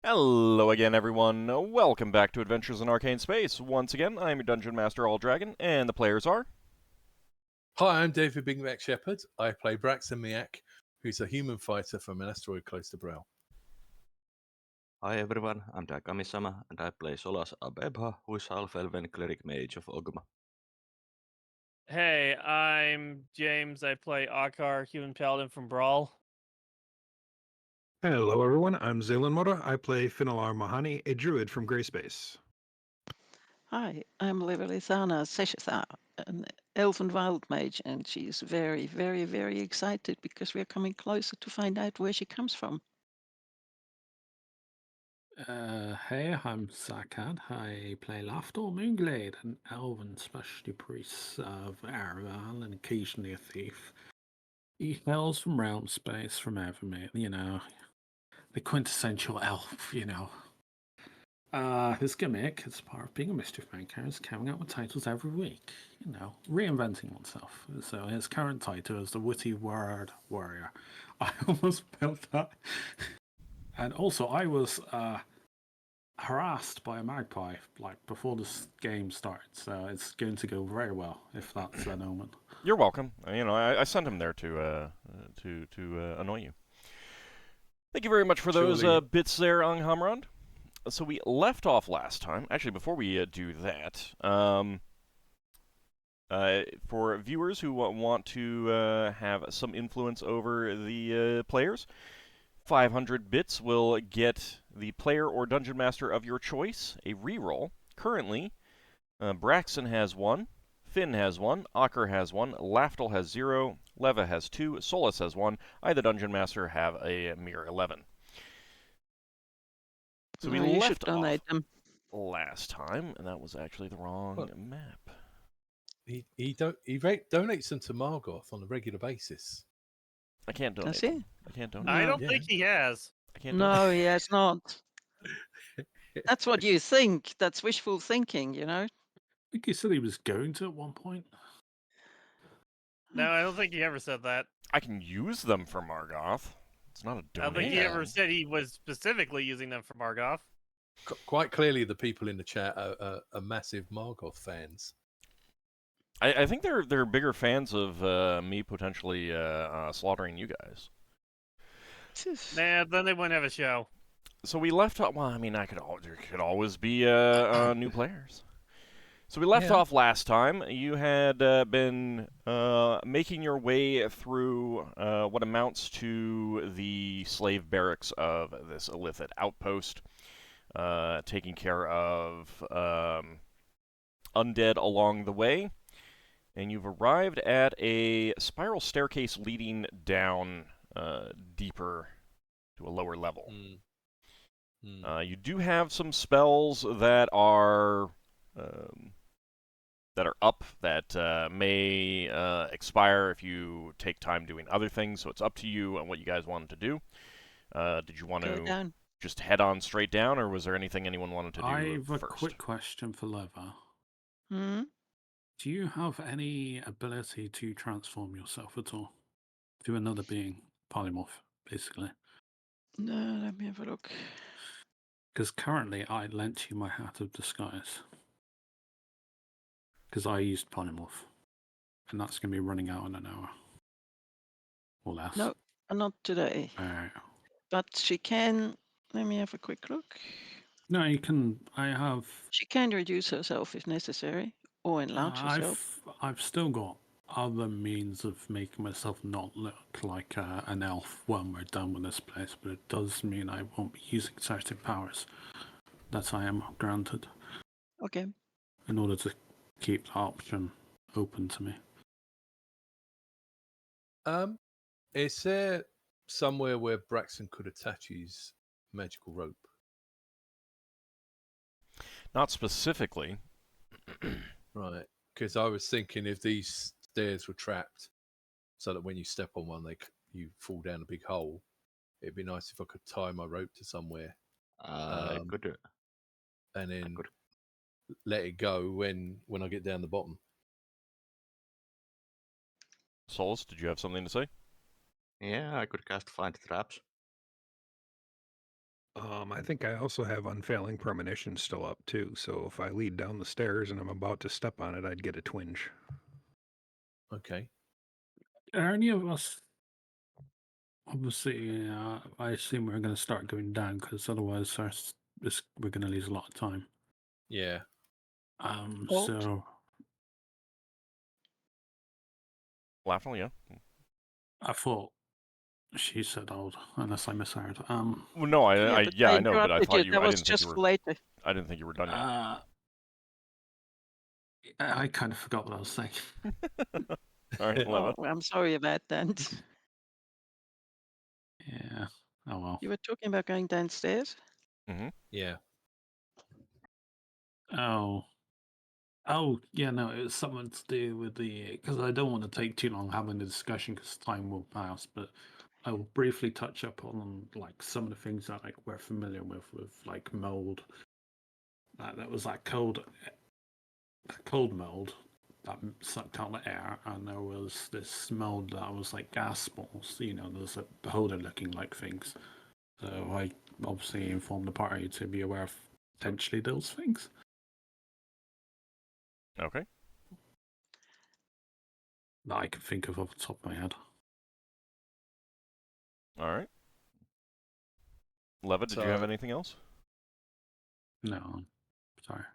Hello again, everyone. Welcome back to Adventures in Arcane Space. Once again, I'm your Dungeon Master, AuldDragon, and the players are... Hi, I'm David Big Mac Shepherd. I play Braxon Miacc, who's a human fighter from an asteroid close to Brel. Hi everyone, I'm Takami-sama, and I play Solas Ebha, who is Half-Elven Cleric Mage of Ogma. Hey, I'm James. I play Ockar, human paladin from Brawl. Hello, everyone. I'm Zaylan Mora. I play Finnel'ar Mohani, a druid from Grayspace. Hi, I'm Levalithana Seshatha, an elven wild mage, and she's very, very, very excited because we're coming closer to find out where she comes from. Hey, I'm Zakad. I play Lafdul, Moonglade, an elven specialty priest of Araval and occasionally a thief. He hails from realm space, from Evermere, the quintessential elf, His gimmick, as part of being a Mischiefmaker, is coming up with titles every week, reinventing oneself. So his current title is the Witty Word Warrior. I almost built that. And also, I was harassed by a magpie before this game starts, so it's going to go very well if that's an omen. You're welcome. I sent him there to annoy you. Thank you very much for those bits there, Anghammarand. So we left off last time. Actually, before we do that, for viewers who want to have some influence over the players, 500 bits will get the player or dungeon master of your choice a reroll. Currently, Braxon has 1, Finn has 1, Ockar has 1, Lafdul has 0, Leva has 2, Solas has 1. I, the dungeon master, have a mere 11. So we left off last time, and that was actually the wrong map. He donates them to Margoth on a regular basis. I can't donate. Does he? I can't donate. No. I don't think he has. I can't No, donate. he has not. That's what you think. That's wishful thinking, I think he said he was going to at one point. No, I don't think he ever said that. I can use them for Margoth. It's not a donation. I don't think he ever said he was specifically using them for Margoth. Quite clearly, the people in the chat are massive Margoth fans. I think they're bigger fans of me potentially slaughtering you guys. Nah, then they wouldn't have a show. So we left off. Well, I mean, there could always be new players. So we left off last time. You had been making your way through what amounts to the slave barracks of this Illithid outpost, taking care of undead along the way. And you've arrived at a spiral staircase leading down deeper to a lower level. You do have some spells that are up that may expire if you take time doing other things. So it's up to you on what you guys wanted to do. Did you want to just head on straight down, or was there anything anyone wanted to do I have first? a quick question for Leva. Do you have any ability to transform yourself at all? To another being? Polymorph, basically. No, let me have a look. Because currently I lent you my Hat of Disguise. Because I used Polymorph. And that's going to be running out in an hour. Or less. No, not today. Alright. But she can... Let me have a quick look. No, you can... She can reduce herself if necessary. Or enlarge herself. I've still got other means of making myself not look like an elf when we're done with this place, but it does mean I won't be using certain powers that I am granted. Okay. In order to keep the option open to me. Is there somewhere where Braxon could attach his magical rope? Not specifically. Right, because I was thinking if these stairs were trapped, so that when you step on one, you fall down a big hole. It'd be nice if I could tie my rope to somewhere, Could and then let it go when I get down the bottom. Solas, did you have something to say? Yeah, I could cast Find Traps. I think I also have Unfailing Premonition still up too, so if I lead down the stairs and I'm about to step on it, I'd get a twinge. Okay. Are any of us? Obviously, I assume we're going to start going down because otherwise, we're going to lose a lot of time. Yeah. Alt. So Lafdul, yeah. I thought she said old, unless I misheard. Well, no, I but I know, but I interrupted thought you. you. That I was didn't think just you were. for later. I didn't think you were done yet. I kind of forgot what I was saying. All right, Leva. Oh, I'm sorry about that. Yeah. Oh well. You were talking about going downstairs? Yeah. Oh. Oh, yeah, no, it was something to do with because I don't want to take too long having the discussion because time will pass, but I will briefly touch up on like some of the things that like we're familiar with like mold. That was like cold mold that sucked out the air, and there was this mold that was like gas balls. There's a beholder looking like things. So I obviously informed the party to be aware of potentially those things. Okay. That I can think of off the top of my head. All right. Leva, did you have anything else? No, sorry.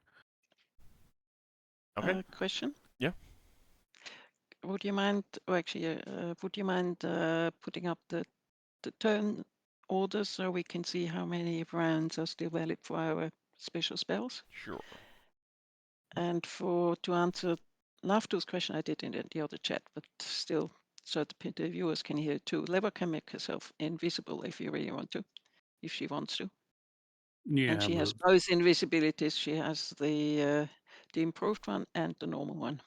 Okay. Question? Yeah. Would you mind, putting up the turn order so we can see how many rounds are still valid for our special spells? Sure. And to answer Lafdul's question, I did in the other chat, but still, so the viewers can hear it too. Leva can make herself invisible if you really want to, if she wants to. Yeah, And she has both invisibilities. She has the improved one and the normal one.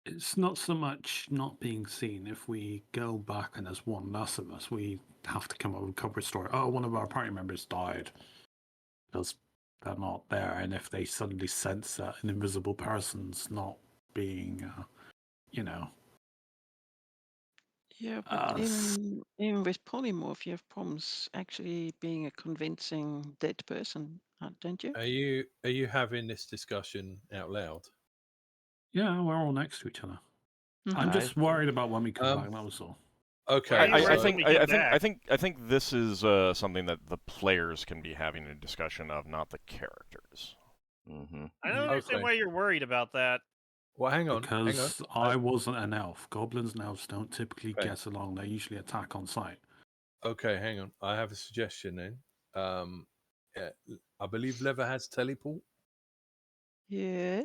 it's not so much not being seen. If we go back and there's one less of us, we have to come up with a cover story. Oh, one of our party members died because they're not there. And if they suddenly sense that an invisible person's not being, Yeah, but even with polymorph, you have problems actually being a convincing dead person, don't you? Are you having this discussion out loud? Yeah, we're all next to each other. Mhm. I'm just worried about when we come back. That was all. Okay. I think this is something that the players can be having a discussion of, not the characters. Mm-hmm. I don't understand why you're worried about that. Well, hang on. Because I wasn't an elf. Goblins and elves don't typically get along. They usually attack on sight. Okay, hang on. I have a suggestion then. Yeah, I believe Leva has teleport. Yes.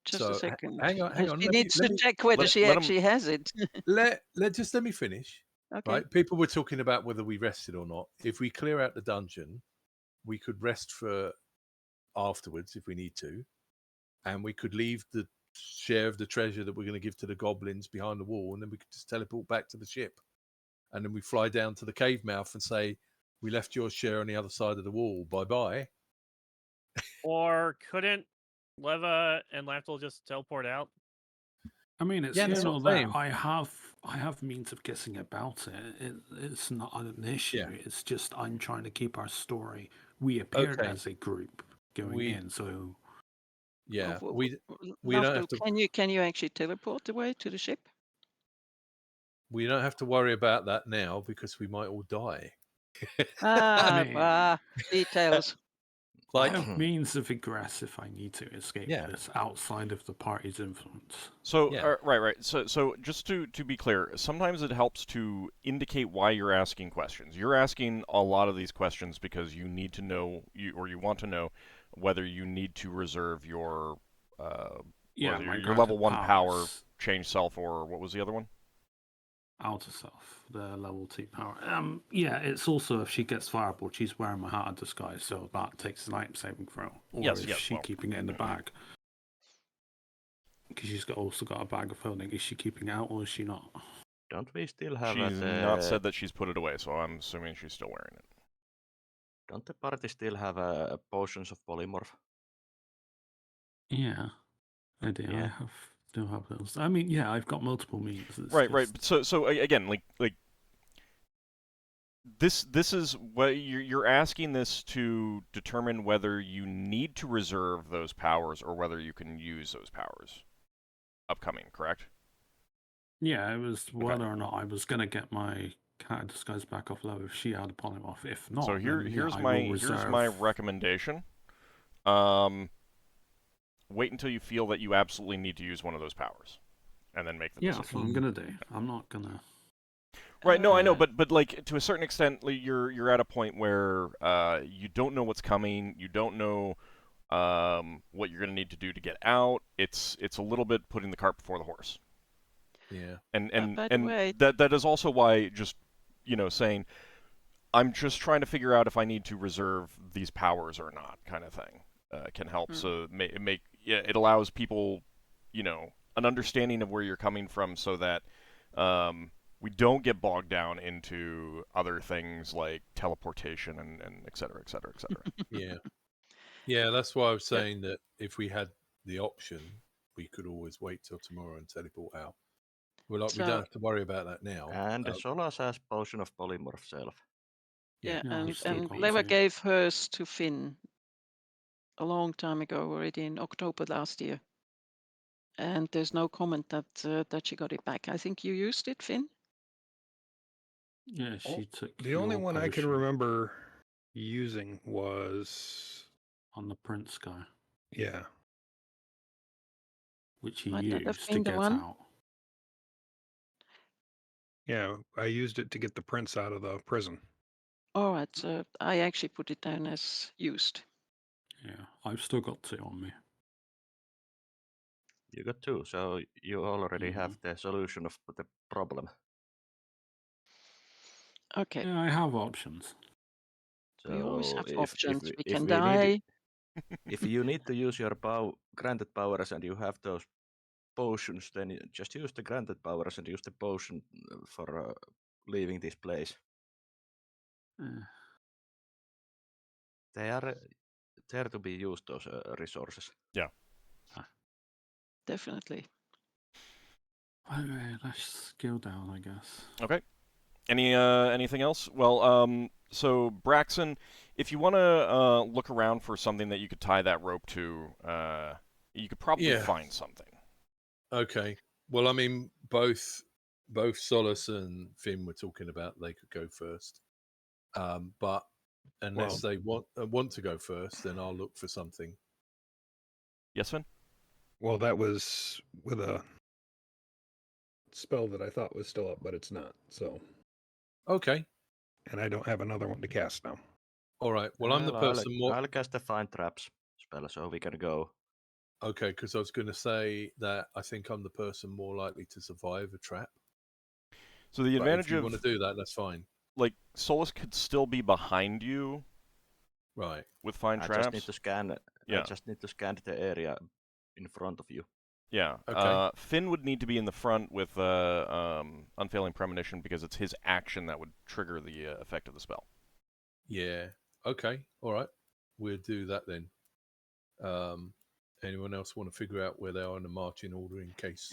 Just a second. Hang on. She needs to check whether she actually has it. Let me finish. Okay. Right. People were talking about whether we rested or not. If we clear out the dungeon, we could rest for afterwards if we need to, and we could leave the share of the treasure that we're going to give to the goblins behind the wall, and then we could just teleport back to the ship, and then we fly down to the cave mouth and say, "We left your share on the other side of the wall. Bye bye." Or couldn't Leva and Lafdul just teleport out? I mean, it's that's what I'm saying. I have means of guessing about it. It's not an issue. Yeah. It's just I'm trying to keep our story. We appeared as a group going in, so yeah, we don't have to. Can you actually teleport away to the ship? We don't have to worry about that now because we might all die. Details. I have means of egress if I need to escape this outside of the party's influence. So, right. So just to be clear, sometimes it helps to indicate why you're asking questions. You're asking a lot of these questions because you need to know, you want to know whether you need to reserve your your level 1 power, change self, or what was the other one? Outer self, the level 2 power. Yeah, it's also if she gets fireball, she's wearing my heart of disguise, so that takes an item saving throw. Or is she keeping it in the bag? Because she's also got a bag of holding. Is she keeping it out or is she not? Don't we still have? She's not said that she's put it away, so I'm assuming she's still wearing it. Don't the party still have potions of polymorph? Yeah, I do. Yeah. I still have those. I mean, yeah, I've got multiple means. Right. So again, like This is what you're asking this to determine whether you need to reserve those powers or whether you can use those powers upcoming, correct? Yeah, it was whether or not I was going to get my cat disguise back off level if she had a polymorph. If not, So then, here's I my will reserve. recommendation. Wait until you feel that you absolutely need to use one of those powers, and then make the Yeah, decision. that's what I'm going to do. I'm not going to... Right, no, I know, Uh, but like to a certain extent, like, you're at a point where you don't know what's coming, you don't know what you're going to need to do to get out. It's a little bit putting the cart before the horse. Yeah. And by the way, that is also why just saying I'm just trying to figure out if I need to reserve these powers or not, kind of thing, can help. So it allows people, an understanding of where you're coming from, so that we don't get bogged down into other things like teleportation and et cetera, et cetera, et cetera. Yeah. Yeah, that's why I was saying that if we had the option, we could always wait till tomorrow and teleport out. Well, like, we So- don't have to worry about that now. And Solas has Potion of Polymorph self. yeah, Yeah, I've and still got Leva two. gave hers to Finn a long time ago, already in October last year. And there's no comment that she got it back. I think you used it, Finn. Yeah, she took The only your one I can potion remember using was, on the Prince guy, yeah, which he Might that have used to been the get one? out. yeah. I used it to get the prince out of the prison. All right, so I actually put it down as used. Yeah, I've still got two on me. You got two, so you already have the solution of the problem. Okay, Yeah, I have options. we always So have if options. We if can we need die. if you need to use your granted powers and you have those potions, then just use the granted powers and use the potion for leaving this place. Eh, They are there to be used, those resources. Definitely. Okay, let's go down, I guess. Okay. Anything else? Well, so Braxon, if you want to look around for something that you could tie that rope to, you could probably Yeah. find something. Okay. Well, I mean, both Solas and Finn were talking about they could go first. But unless they want to go first, then I'll look for something. Yes, Finn? Well, that was with a spell that I thought was still up, but it's not. So, Okay. and I don't have another one to cast now. All right. Well, I'm the person more. I'll cast the Find Traps spell, so we can go. Okay, because I was going to say that I think I'm the person more likely to survive a trap. So the But advantage if you of want to do that, that's fine. like Solus could still be behind you Right. with Find I Traps. just need to scan. Yeah. I just need to scan the area in front of you. Yeah. Okay. Finn would need to be in the front with Unfailing Premonition because it's his action that would trigger the effect of the spell. Yeah. Okay. All right. We'll do that then. Anyone else want to figure out where they are in the marching order in case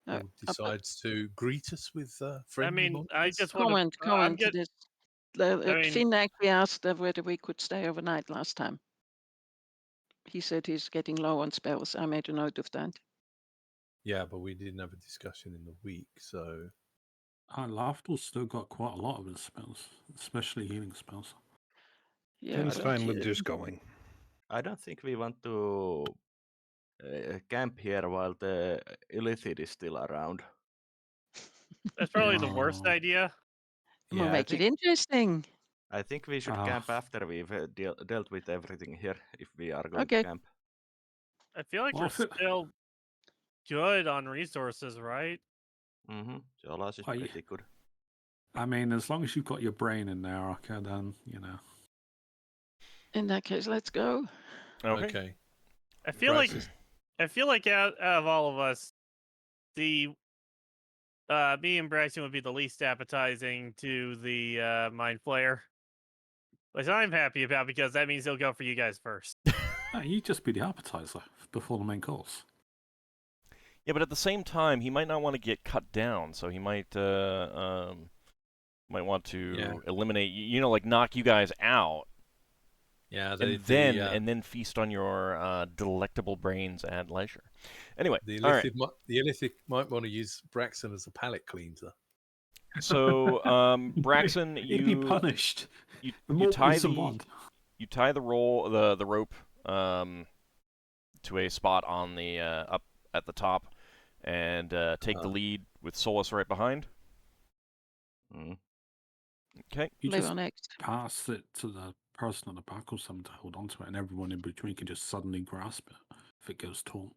No, Lord decides to greet us with I friendly mean, I monsters? just want to. comment to this. I mean- Finn actually asked whether we could stay overnight last time. He said he's getting low on spells. I made a note of that. Yeah, but we didn't have a discussion in the week, so Lafdul's still got quite a lot of his spells, especially healing spells. Yeah, Finn's but fine with just going. I don't think we want to camp here while the Illithid is still around. That's probably the worst No. idea. we'll Yeah, make it interesting. I think we should Ah. camp after we've dealt with everything here, if we are going Okay. to camp. I feel like Well, we're if it- still good on resources, right? Mm-hmm. Solas is Oh, yeah. pretty good. I mean, as long as you've got your brain in there, Ockar, then, In that case, let's go. Okay. I feel like Braxis. out of all of us, the me and Braxon would be the least appetizing to the Mind Flayer, which I'm happy about because that means he'll go for you guys first. no, you just be the appetizer before the main course. Yeah, but at the same time, he might not want to get cut down, so he might Might want to Yeah. eliminate, like knock you guys out, Yeah, and then feast on your delectable brains at leisure. Anyway, the all right. Illithid might want to use Braxon as a palate cleanser. So, Braxon, He'd be punished. you More tie police the want. you tie the rope to a spot on the up at the top, and take the lead with Solas right behind. Mm. Okay. You Lever just next. pass it to the person at the back or something to hold on to it, and everyone in between can just suddenly grasp it if it goes taut.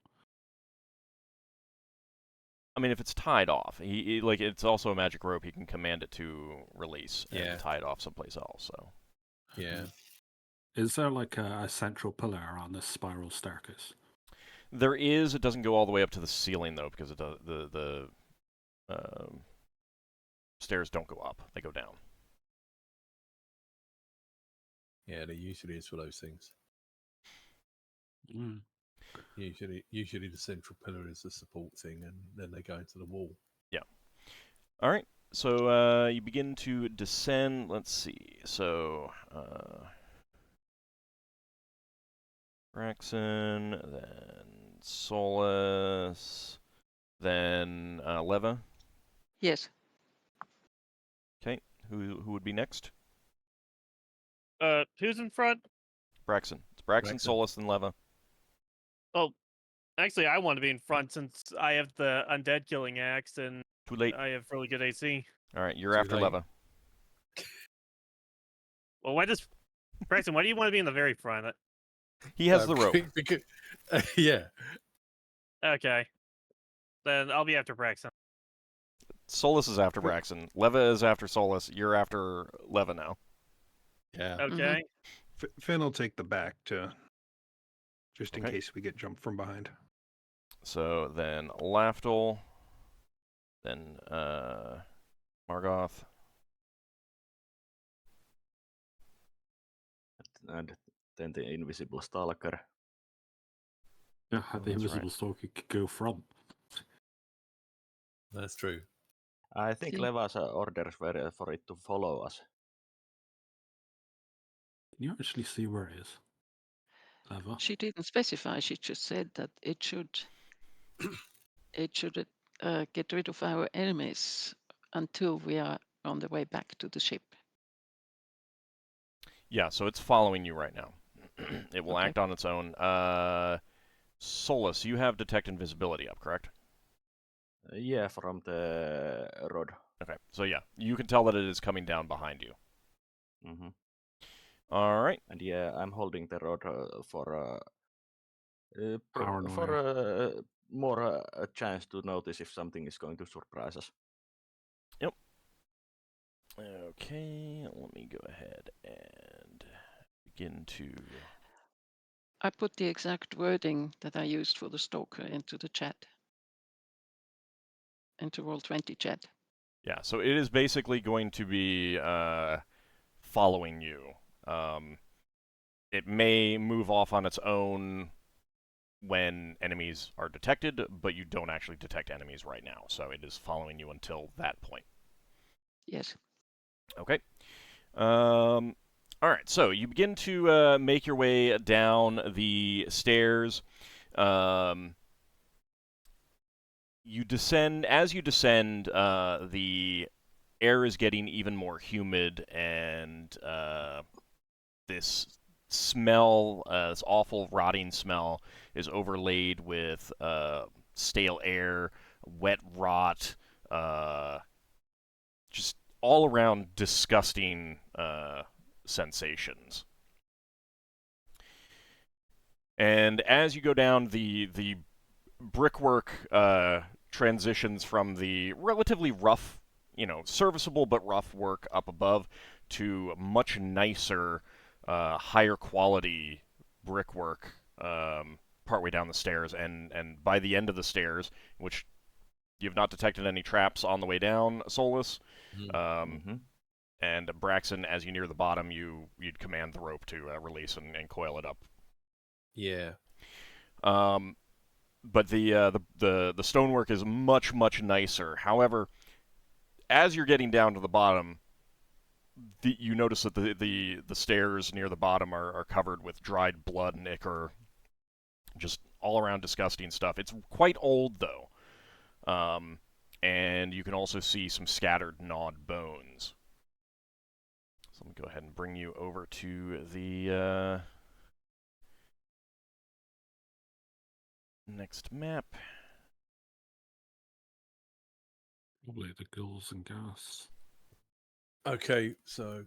I mean, if it's tied off, he like it's also a magic rope. He can command it to release and Yeah. tie it off someplace else. So Yeah. Is there like a central pillar on this spiral staircase? there is. It doesn't go all the way up to the ceiling though, because the stairs don't go up; they go down. Yeah, there usually is for those things. Mm. Usually the central pillar is the support thing, and then they go into the wall. Yeah. All right. So you begin to descend. Let's see. So Braxon, then Solas, then Leva. Yes. Okay. Who would be next? Who's in front? Braxon. It's Braxon, Braxon. Solas, then Leva. Actually, I want to be in front since I have the undead killing axe and Too late. I have really good AC. All right, you're Too after late. Leva. Well, Braxton, why do you want to be in the very front? He has the rope. Because, yeah. Okay. Then I'll be after Braxton. Solas is after Braxon. Leva is after Solas. You're after Leva now. Yeah. Okay. Finn will take the back just in Okay. case we get jumped from behind. So then Lafdul, then Margoth. And then the invisible stalker. Yeah, Oh, the that's invisible right. stalker could go front. That's true. I think See. Leva's orders were for it to follow us. Can you actually see where it is? Leva? She didn't specify. She just said that it should get rid of our enemies until we are on the way back to the ship. Yeah, so it's following you right now. It will Okay. act on its own. Solas, you have detect invisibility up, correct? Yeah, from the rod. Okay, so yeah, you can tell that it is coming down behind you. Mm-hmm. All right. And yeah, I'm holding the rod for Paranoia. more a chance to notice if something is going to surprise us. Okay, let me go ahead and begin to... I put the exact wording that I used for the stalker into the chat, into Roll20 chat. Yeah, so it is basically going to be following you. It may move off on its own when enemies are detected, but you don't actually detect enemies right now, so it is following you until that point. Yes. Okay. All right, so you begin to make your way down the stairs. You descend. As you descend, the air is getting even more humid, and this smell, this awful rotting smell, is overlaid with stale air, wet rot, just all around disgusting sensations. And as you go down, the brickwork transitions from the relatively rough, serviceable but rough work up above to much nicer, higher quality brickwork partway down the stairs. And by the end of the stairs, which you've not detected any traps on the way down, Solas, and Braxon, as you near the bottom, you'd command the rope to release and coil it up. Yeah. But the stonework is much nicer. However, as you're getting down to the bottom, you notice that the stairs near the bottom are covered with dried blood and ichor, just all around disgusting stuff. It's quite old though, and you can also see some scattered gnawed bones. So let me go ahead and bring you over to the next map. Probably the ghouls and gas. Okay, so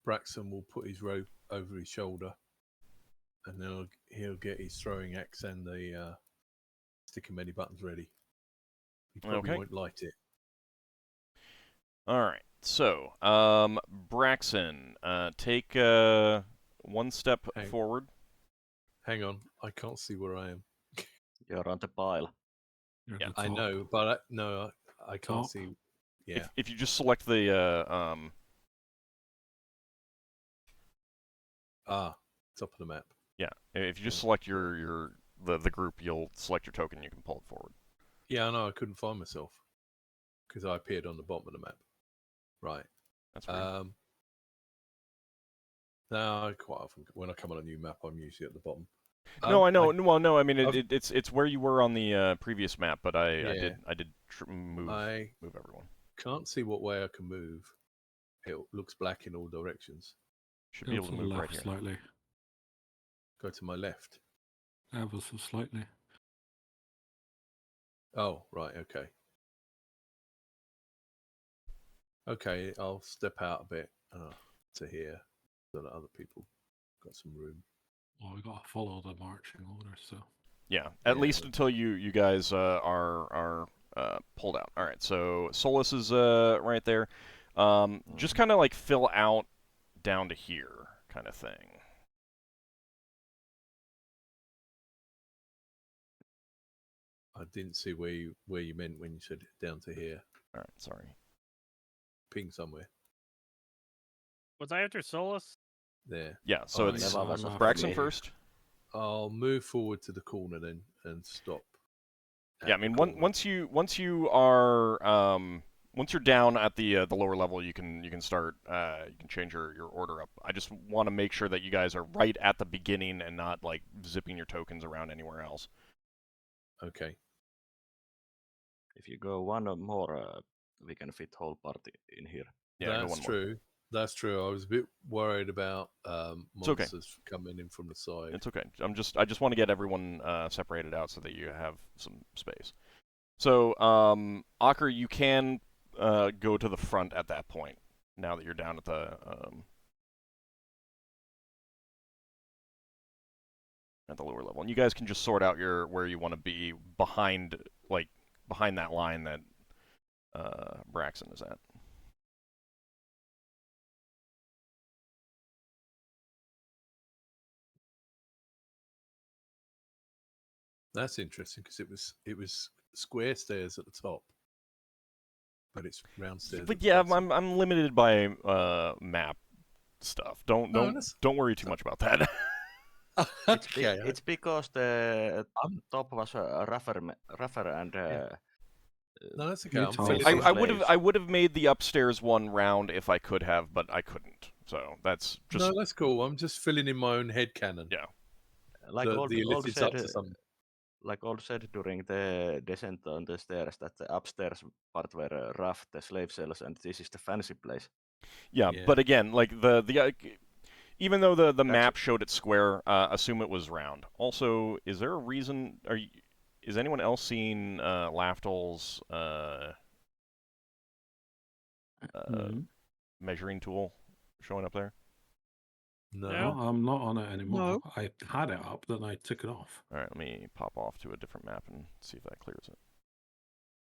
Braxon will put his rope over his shoulder, and then he'll get his throwing axe and the stick many buttons ready. He probably Okay. won't light it. All right. So, Braxon, take one step forward. Hang on, I can't see where I am. You're on the pile. You're at Yeah, the I top. know, but I can't Top. see. Yeah. If you just select the Top of the map. yeah, if you just select the group, you'll select your token. You can pull it forward. Yeah, I know. I couldn't find myself because I appeared on the bottom of the map. Right. That's weird. No, I quite often when I come on a new map, I'm usually at the bottom. No, I know. Well, no, I mean I've- it's where you were on the previous map, but I Yeah. did move I everyone. can't see what way I can move. It looks black in all directions. Should Go be able to to the move right left here. slightly. Go to my left. Ever so slightly. Oh, right. Okay. Okay, I'll step out a bit to here so that other people got some room. Well, we got to follow the marching order, so. Yeah, at Yeah, least but- until you guys are pulled out. All right, so Solas is right there. Just kind of like fill out down to here, kind of thing. I didn't see where you meant when you said down to here. All right, sorry. Ping somewhere Was I after Solas? there. Yeah, so Oh, it's Eva was after Braxon me. first. I'll move forward to the corner then and stop. Yeah, I at the mean corner. once you are once you're down at the lower level, you can start you can change your order up. I just want to make sure that you guys are right at the beginning and not like zipping your tokens around anywhere else. Okay. If you go one or more, we can fit whole party in here. Yeah, go That's one more. true. That's true. I was a bit worried about okay. monsters coming in from the side. It's okay. I just want to get everyone separated out so that you have some space. So, Ockar, you can go to the front at that point. Now that you're down at the lower level, and you guys can just sort out where you want to be behind that line that Braxon is at. That's interesting because it was square stairs at the top, but it's round stairs. But at the yeah, bottom. I'm limited by map stuff. Don't worry too much about that. Okay. It's because the top was rougher and No, that's okay. You I'm told filling us. in- I would have made the upstairs one round if I could have, but I couldn't. So that's just No, that's cool. I'm just filling in my own head cannon. Yeah. like the old Illithid's said, up to some. like old said during the descent on the stairs, that the upstairs part were rough, the slave cells, and this is the fancy place. yeah. Yeah. But again, like the even though the map showed it square, assume it was round. Also, is there a reason? Is anyone else seeing Lafdul's measuring tool showing up there? No. No, I'm not on it anymore. No. I had it up, then I took it off. All right, let me pop off to a different map and see if that clears it.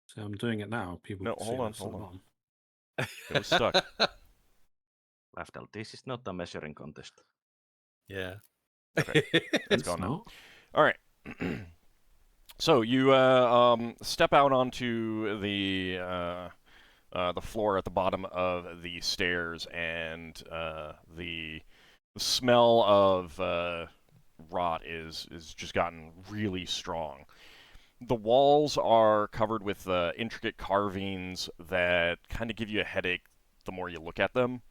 So I'm doing it now. People No, can hold see on, it's hold still on. It was stuck. Lafdul, this is not a measuring contest. Yeah. Okay. It's It's gone now. not. All right. So you step out onto the floor at the bottom of the stairs, and the smell of rot is just gotten really strong. The walls are covered with intricate carvings that kind of give you a headache the more you look at them.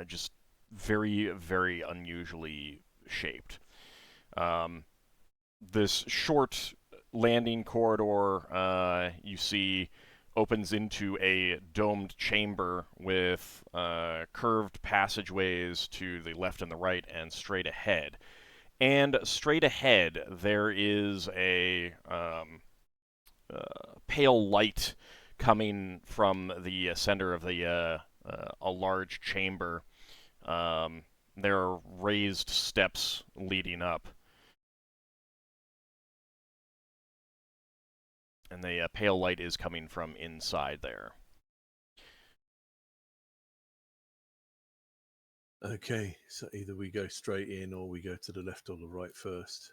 Just very, very unusually shaped. This short landing corridor you see opens into a domed chamber with curved passageways to the left and the right and straight ahead. And straight ahead, there is a pale light coming from the center of the a large chamber. There are raised steps leading up. And the pale light is coming from inside there. Okay, so either we go straight in or we go to the left or the right first.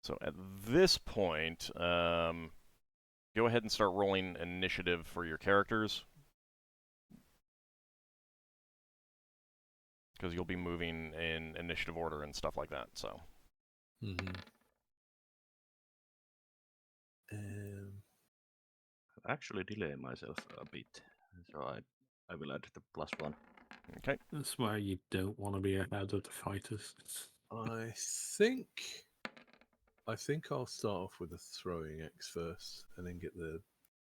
So at this point, go ahead and start rolling initiative for your characters. Because you'll be moving in initiative order and stuff like that, so. Actually delay myself a bit, so I will add the +1. Okay. That's why you don't want to be ahead of the fighters. I think I'll start off with the throwing axe first, and then get the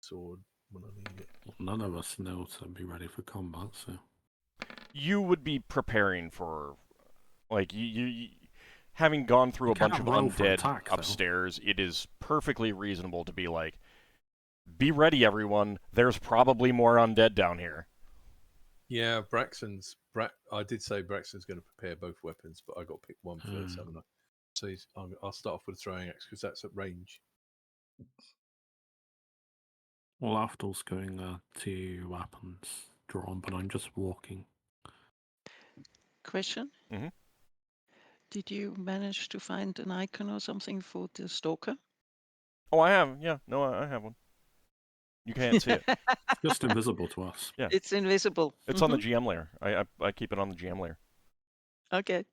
sword when I need it. Well, none of us know to be ready for combat, so. You would be preparing for, like, you having gone through You a bunch of can't roll for undead attack, though. upstairs, it is perfectly reasonable to be like, be ready, everyone. There's probably more undead down here. Yeah, I did say Braxton's going to prepare both weapons, but I got to pick one first, haven't I? So I'll start off with the throwing axe because that's at range. Well, Lafdul's going 2 weapons drawn, but I'm just walking. Question? Mhm. Did you manage to find an icon or something for the stalker? Oh, I have. Yeah, no, I have one. You can't see it. It's just invisible to us. Yeah. It's invisible. It's on the GM layer. I keep it on the GM layer. Okay.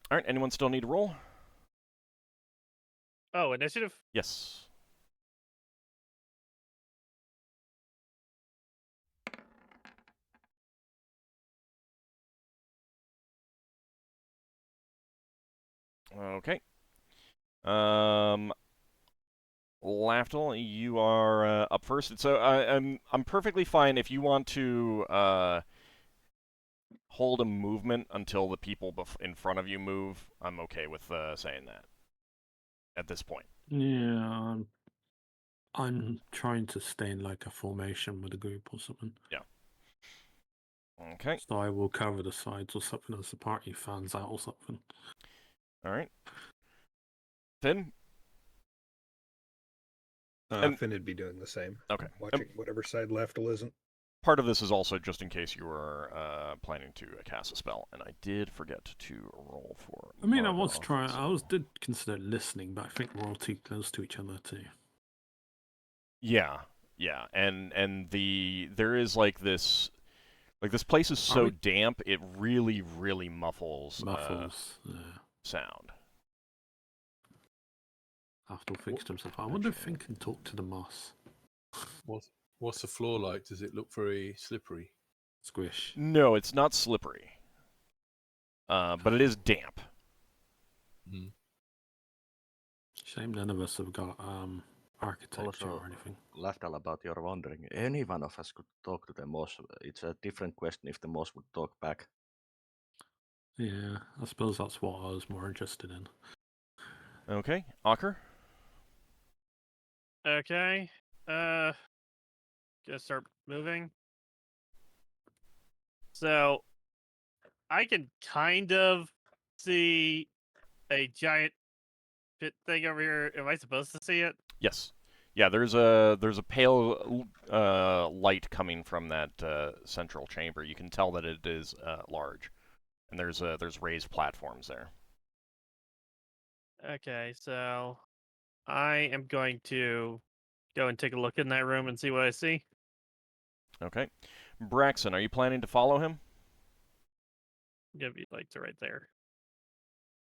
All right, anyone still need to roll? Oh, initiative? Yes. Okay. Lafdul, you are up first. So I'm perfectly fine if you want to hold a movement until the people in front of you move. I'm okay with saying that at this point. Yeah, I'm trying to stay in like a formation with a group or something. Yeah. Okay. So I will cover the sides or something as the party fans out or something. All right. Finn? Finn would be doing the same. Okay. Watching whatever side Lafdul isn't. Part of this is also just in case you were planning to cast a spell, and I did forget to roll for. I mean, I did consider listening, but I think we're all too close to each other too. Yeah, and there is like this place is so damp it really muffles sound. Lafdul fixed himself. I wonder if Finn can talk to the moss. What's the floor like? Does it look very slippery? Squish. No, it's not slippery, but it is damp. Mm. Shame none of us have got architecture Also, or anything. Lafdul, about your wandering, any one of us could talk to the moss. It's a different question if the moss would talk back. Yeah, I suppose that's what I was more interested in. Okay, Ockar? Okay. Just start moving. So I can kind of see a giant pit thing over here. Am I supposed to see it? Yes. Yeah, there's a pale light coming from that central chamber. You can tell that it is large, and there's raised platforms there. Okay, so I am going to go and take a look in that room and see what I see. Okay. Braxon, are you planning to follow him? Give you like to right there.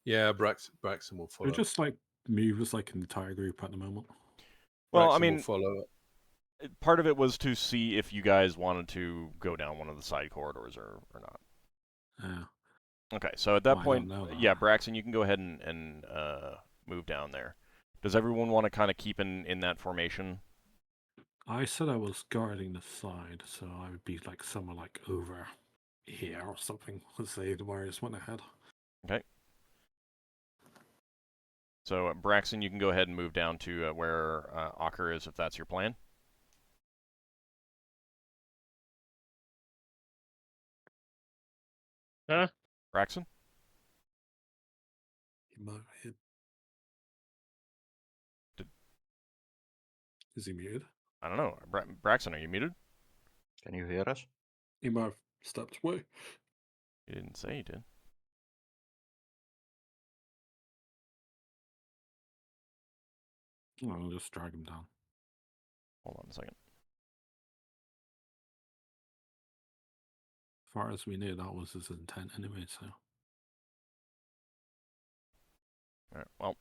Yeah, Braxton will follow. We're just like move as like an entire group at the moment. Well, I Braxon will mean, follow it. part of it was to see if you guys wanted to go down one of the side corridors or not. Yeah. Okay, so at that Oh, I point, don't know that. yeah, Braxon, you can go ahead and move down there. Does everyone want to kind of keep in that formation? I said I was guarding the side, so I would be like somewhere like over here or something. Let's say the warriors went ahead. Okay. So, Braxon, you can go ahead and move down to where Ockar is, if that's your plan. Huh? Braxon? He might have hit. Did- Is he muted? I don't know. Braxon, are you muted? Can you hear us? He might have stepped away. You didn't say you did. Oh, I'll just drag him down. Hold on a second. As far as we knew, that was his intent anyway, so. All right, well,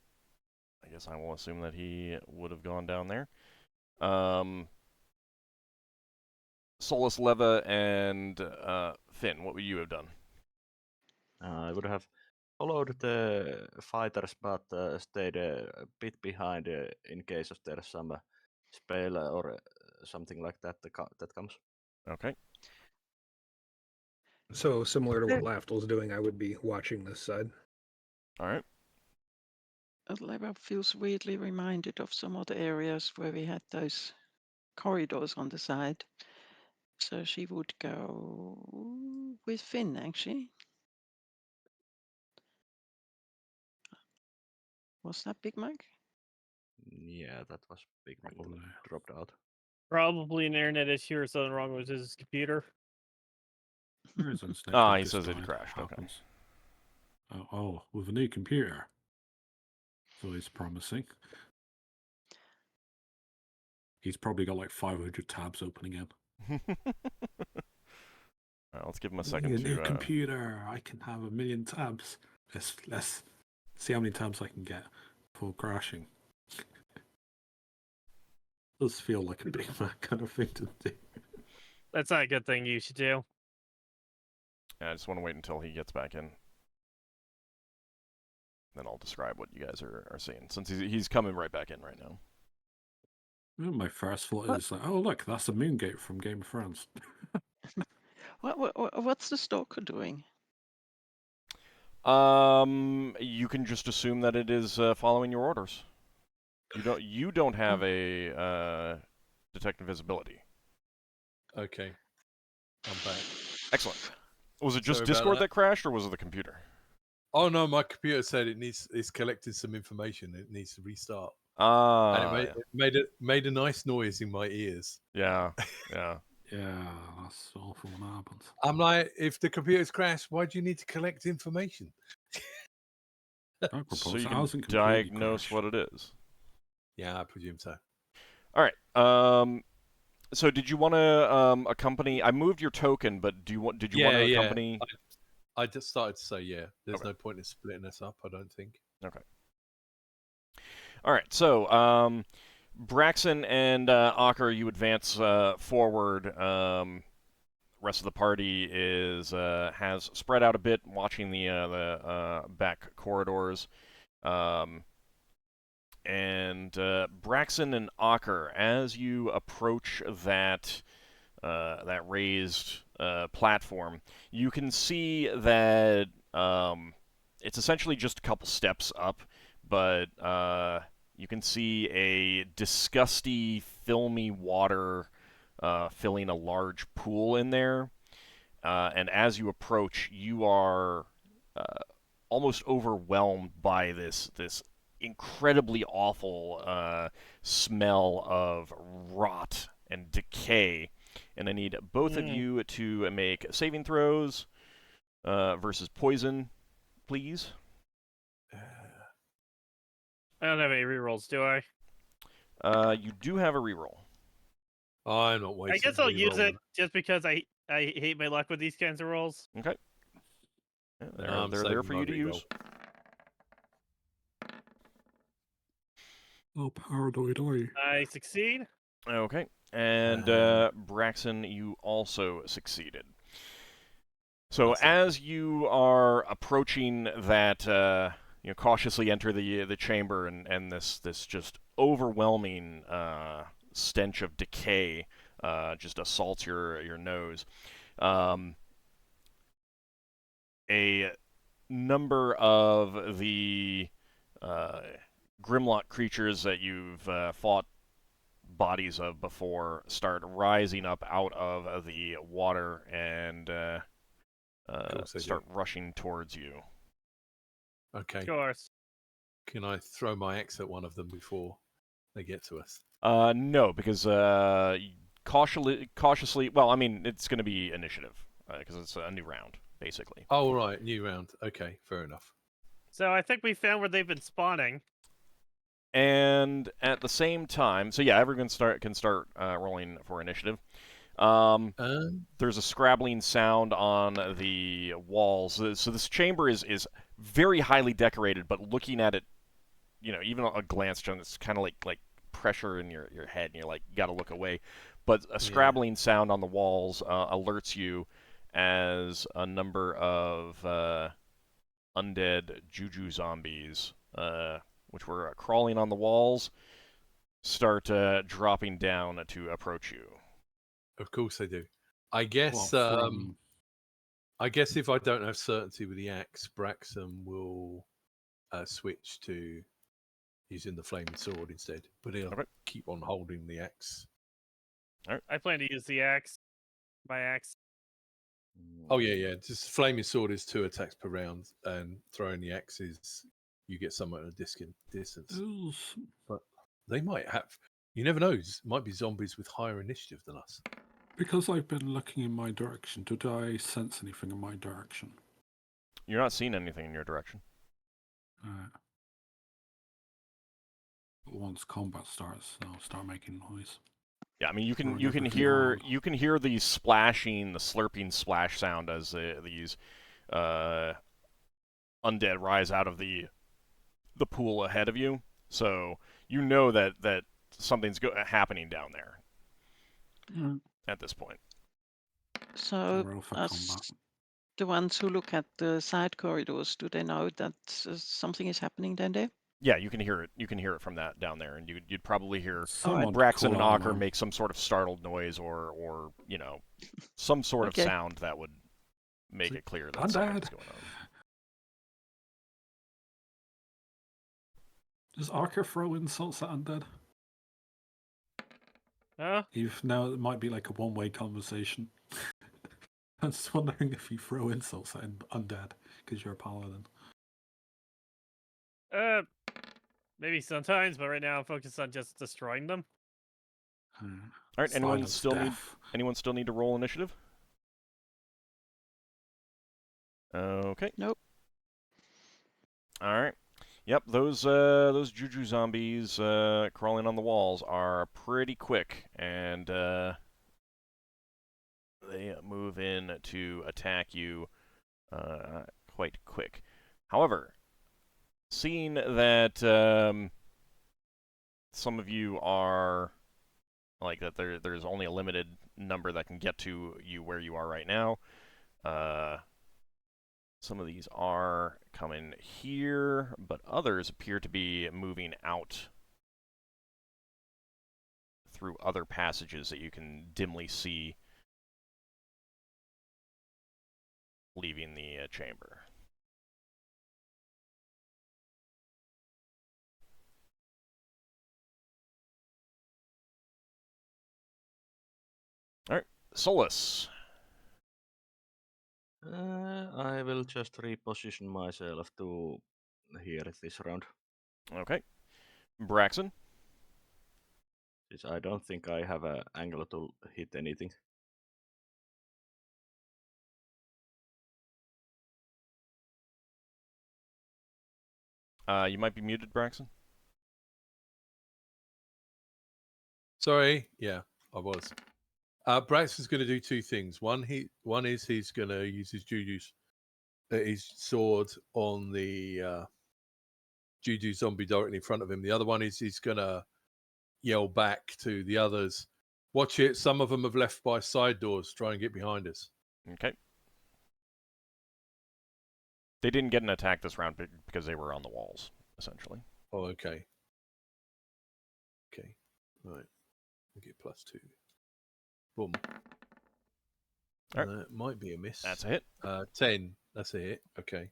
I guess I will assume that he would have gone down there. Solas, Leva, and Finn, what would you have done? I would have followed the fighters, but stayed a bit behind in case of there's some spell or something like that that comes. Okay. So similar to what Lafdul's doing, I would be watching this side. All right. Leva feels weirdly reminded of some other areas where we had those corridors on the side. So she would go with Finn, actually. Was that Big Mike? Yeah, that was big Mac Probably. dropped out. Probably an internet issue or something wrong with his computer. Horizon's Ah, network he just says it died. crashed, okay. Happens. Oh, with a new computer. So he's promising. He's probably got like 500 tabs open again. Let's give him a With second a new to. computer, I can have 1,000,000 tabs. Let's see how many tabs I can get before crashing. Does feel like a Big Mac kind of thing to do. That's not a good thing you should do. I just want to wait until he gets back in. Then I'll describe what you guys are seeing, since he's coming right back in right now. My first thought is like, oh look, that's the Moongate from Game of Thrones. What's the stalker doing? You can just assume that it is following your orders. You don't have a detect invisibility. Okay. I'm back. Excellent. Was it just Sorry about Discord that. that crashed, or was it the computer? Oh no, my computer said it's collecting some information. It needs to restart. Ah, And it made a nice noise in my ears. yeah. Yeah, that's awful when that happens. I'm like, if the computer's crashed, why do you need to collect information? Don't So propose you it can hasn't completely diagnose crashed. what it is. Yeah, I presume so. All right. So did you want to accompany? I moved your token, but did you want to accompany? I just started to say yeah. There's Okay. no point in splitting us up. I don't think. Okay. All right. So Braxon and Ockar, you advance forward. Rest of the party has spread out a bit, watching the back corridors. And Braxon and Ockar, as you approach that raised platform, you can see that it's essentially just a couple steps up, but you can see a disgusting, filmy water filling a large pool in there. And as you approach, you are almost overwhelmed by this incredibly awful smell of rot and decay. And I need both of you to make saving throws versus poison, please. I don't have any rerolls, do I? You do have a reroll. I'm not I wasting. guess I'll use re-rolling. it just because I hate my luck with these kinds of rolls. Okay. Yeah, I'm they're there saving for my you to reroll. use. Oh, paranoid, are you? I succeed. Okay. And Braxon, you also succeeded. So Awesome. as you are approaching that, cautiously enter the chamber, and this just overwhelming stench of decay just assaults your nose. A number of the Grimlock creatures that you've fought bodies of before start rising up out of the water and course they start rushing towards you. Okay. Of course. Can I throw my axe at one of them before they get to us? No, because cautiously. Well, I mean, it's going to be initiative because it's a new round, basically. Oh, right. New round. Okay. Fair enough. So I think we found where they've been spawning. And at the same time, so yeah, everyone can start rolling for initiative. There's a scrabbling sound on the walls. So this chamber is very highly decorated, but looking at it, even a glance, John, it's kind of like pressure in your head, and you're like, you got to look away. But a scrabbling sound on the walls alerts you as a number of undead juju zombies, which were crawling on the walls, start dropping down to approach you. Of course they do. I guess. I guess if I don't have certainty with the axe, Braxon will switch to using the flaming sword instead, but he'll keep on holding the axe. All right. I plan to use the axe. My axe. Oh yeah. Just flaming sword is 2 attacks per round, and throwing the axe is you get somewhat at a distance. But they might have. You never know. It might be zombies with higher initiative than us. Because I've been looking in my direction, did I sense anything in my direction? You're not seeing anything in your direction. Once combat starts, I'll start making noise. Yeah, I mean you can hear the splashing, the slurping splash sound as these undead rise out of the pool ahead of you. So you know that something's happening down there at this point. So the ones who look at the side corridors, do they know that something is happening down there? Yeah, you can hear it. You can hear it from that down there, and you'd probably hear Someone Braxon and call Ockar make some sort of startled noise, or some sort of sound that would make it clear that something's going on. Does Ockar throw insults at undead? Huh? Now it might be like a one-way conversation. I'm just wondering if you throw insults at undead because you're a paladin. Maybe sometimes, but right now I'm focused on just destroying them. All right, anyone still need to roll initiative? Okay. Nope. All right. Yep, those juju zombies crawling on the walls are pretty quick, and they move in to attack you quite quick. However, seeing that some of you are like that, there's only a limited number that can get to you where you are right now. Some of these are coming here, but others appear to be moving out through other passages that you can dimly see leaving the chamber. All right, Solas. I will just reposition myself to here this round. Okay. Braxon. I don't think I have an angle to hit anything. You might be muted, Braxon. Sorry. Yeah, I was. Braxton's going to do 2 things. One is he's going to use his sword on the Juju zombie directly in front of him. The other one is he's gonna yell back to the others, "Watch it! Some of them have left by side doors. Try and get behind us." Okay. They didn't get an attack this round because they were on the walls, essentially. Oh, okay. Okay, right. We get +2. Boom. All right. Might be a miss. That's a hit. 10. That's a hit. Okay.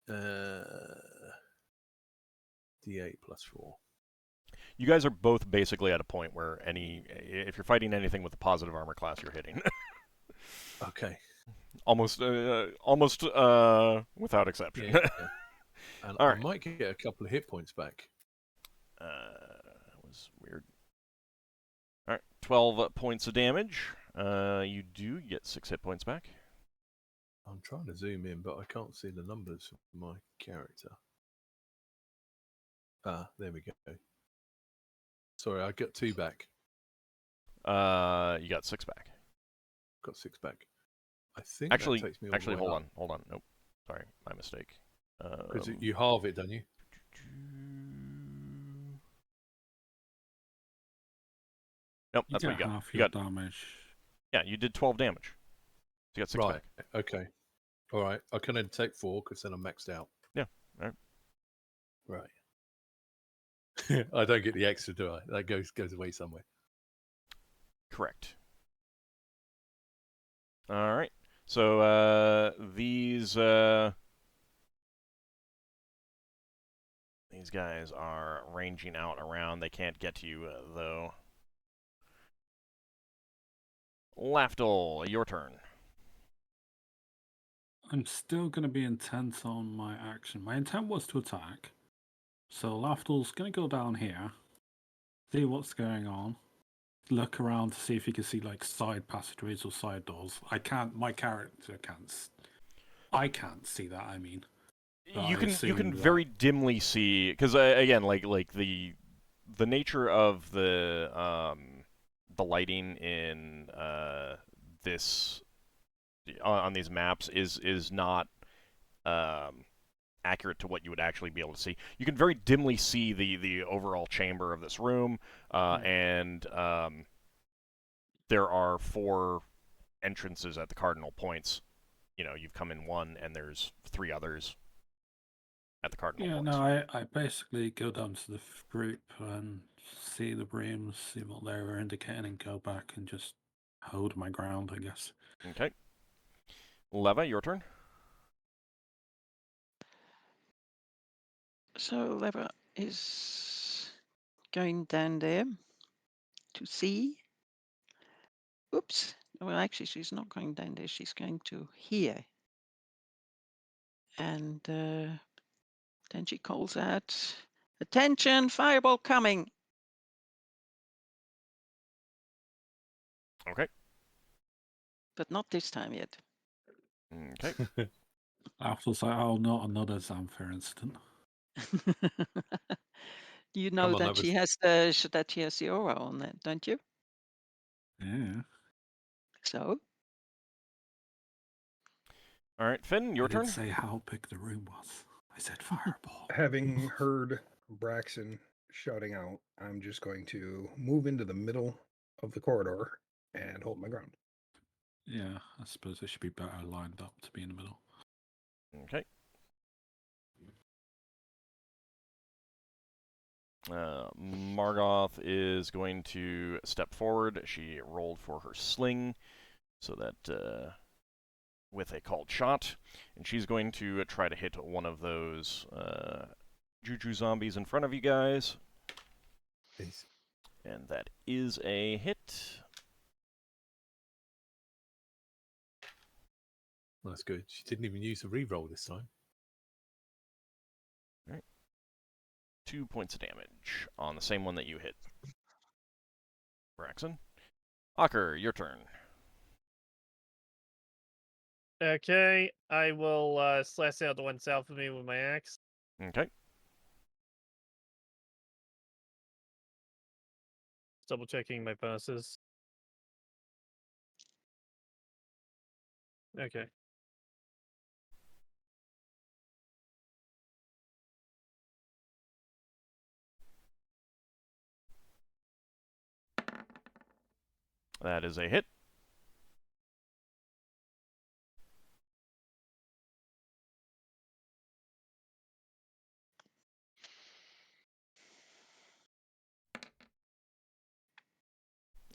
D8 +4. You guys are both basically at a point where if you're fighting anything with a positive armor class, you're hitting. Okay. almost without exception. Yeah. And All I right. might get a couple of hit points back. That was weird. All right, 12 points of damage. You do get 6 hit points back. I'm trying to zoom in, but I can't see the numbers for my character. There we go. Sorry, I got 2 back. You got 6 back. Got 6 back. I think Actually, that takes me all the way hold up. on. Nope. Sorry, my mistake. Because you halve it, don't you? Nope, You that's what get you got. half You your got damage. Yeah, you did 12 damage. So you got 6 Right. back. Okay. All right. I can only take 4 because then I'm maxed out. Yeah. All right. Right. I don't get the extra, do I? That goes away somewhere. Correct. All right. So these guys are ranging out around. They can't get to you though. Lafdul, your turn. I'm still going to be intent on my action. My intent was to attack. So Lafdul's going to go down here, see what's going on, look around to see if he can see like side passageways or side doors. My character can't. I can't see that, I mean. But You I can assume that- very dimly see, because again, like the nature of the lighting in this on these maps is not accurate to what you would actually be able to see. You can very dimly see the overall chamber of this room, and there are 4 entrances at the cardinal points. You know, you've come in one, and there's 3 others at the cardinal points. No, I basically go down to the group and see the breams, see what they were indicating, and go back and just hold my ground, I guess. Okay. Leva, your turn. So Leva is going down there to see. Oops. Well, actually, she's not going down there. She's going to here. And then she calls out, "Attention, fireball coming." Okay. But not this time yet. Okay. Afterwards, like, oh, not another Zamfir incident. You know on, that she has the aura on that, don't you? Yeah. So All right, Finn, your I turn. didn't say how big the room was. I said fireball. Having heard Braxon shouting out, I'm just going to move into the middle of the corridor and hold my ground. Yeah, I suppose it should be better lined up to be in the middle. Okay. Margoth is going to step forward. She rolled for her sling, so that with a called shot, and she's going to try to hit one of those Juju zombies in front of you guys. Please. And that is a hit. That's good. She didn't even use a reroll this time. 2 points of damage on the same one that you hit. Braxon. Ockar, your turn. Okay, I will slash out the one south of me with my axe. Okay. Double checking my passes. Okay. That is a hit.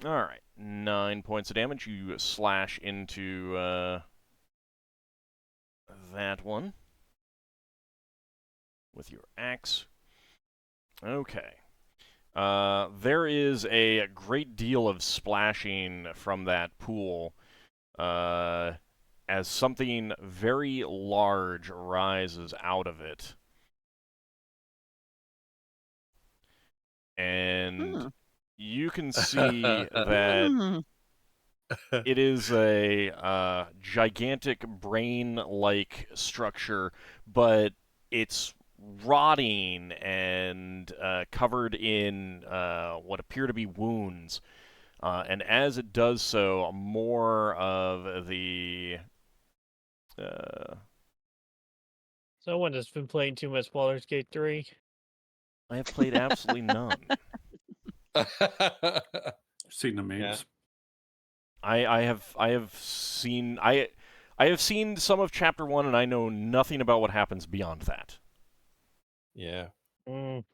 All right, 9 points of damage. You slash into that one with your axe. Okay. There is a great deal of splashing from that pool as something very large rises out of it. And you can see that it is a gigantic brain-like structure, but it's rotting and covered in what appear to be wounds. And as it does so, more of the... Someone has been playing too much Baldur's Gate 3. I have played absolutely none. Seen the memes. I have seen I have seen some of Chapter 1, and I know nothing about what happens beyond that. Yeah. Mm.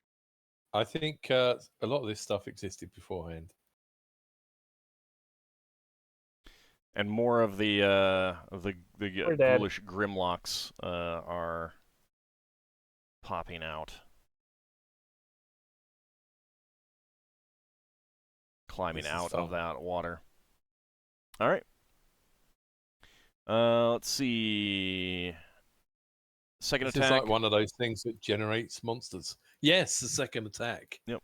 I think a lot of this stuff existed beforehand. And more of the We're dead. ghoulish grimlocks are popping out, climbing This is out fun. of that water. All right. Let's see. Second This attack. is like one of those things that generates monsters. Yes, the second attack. Yep.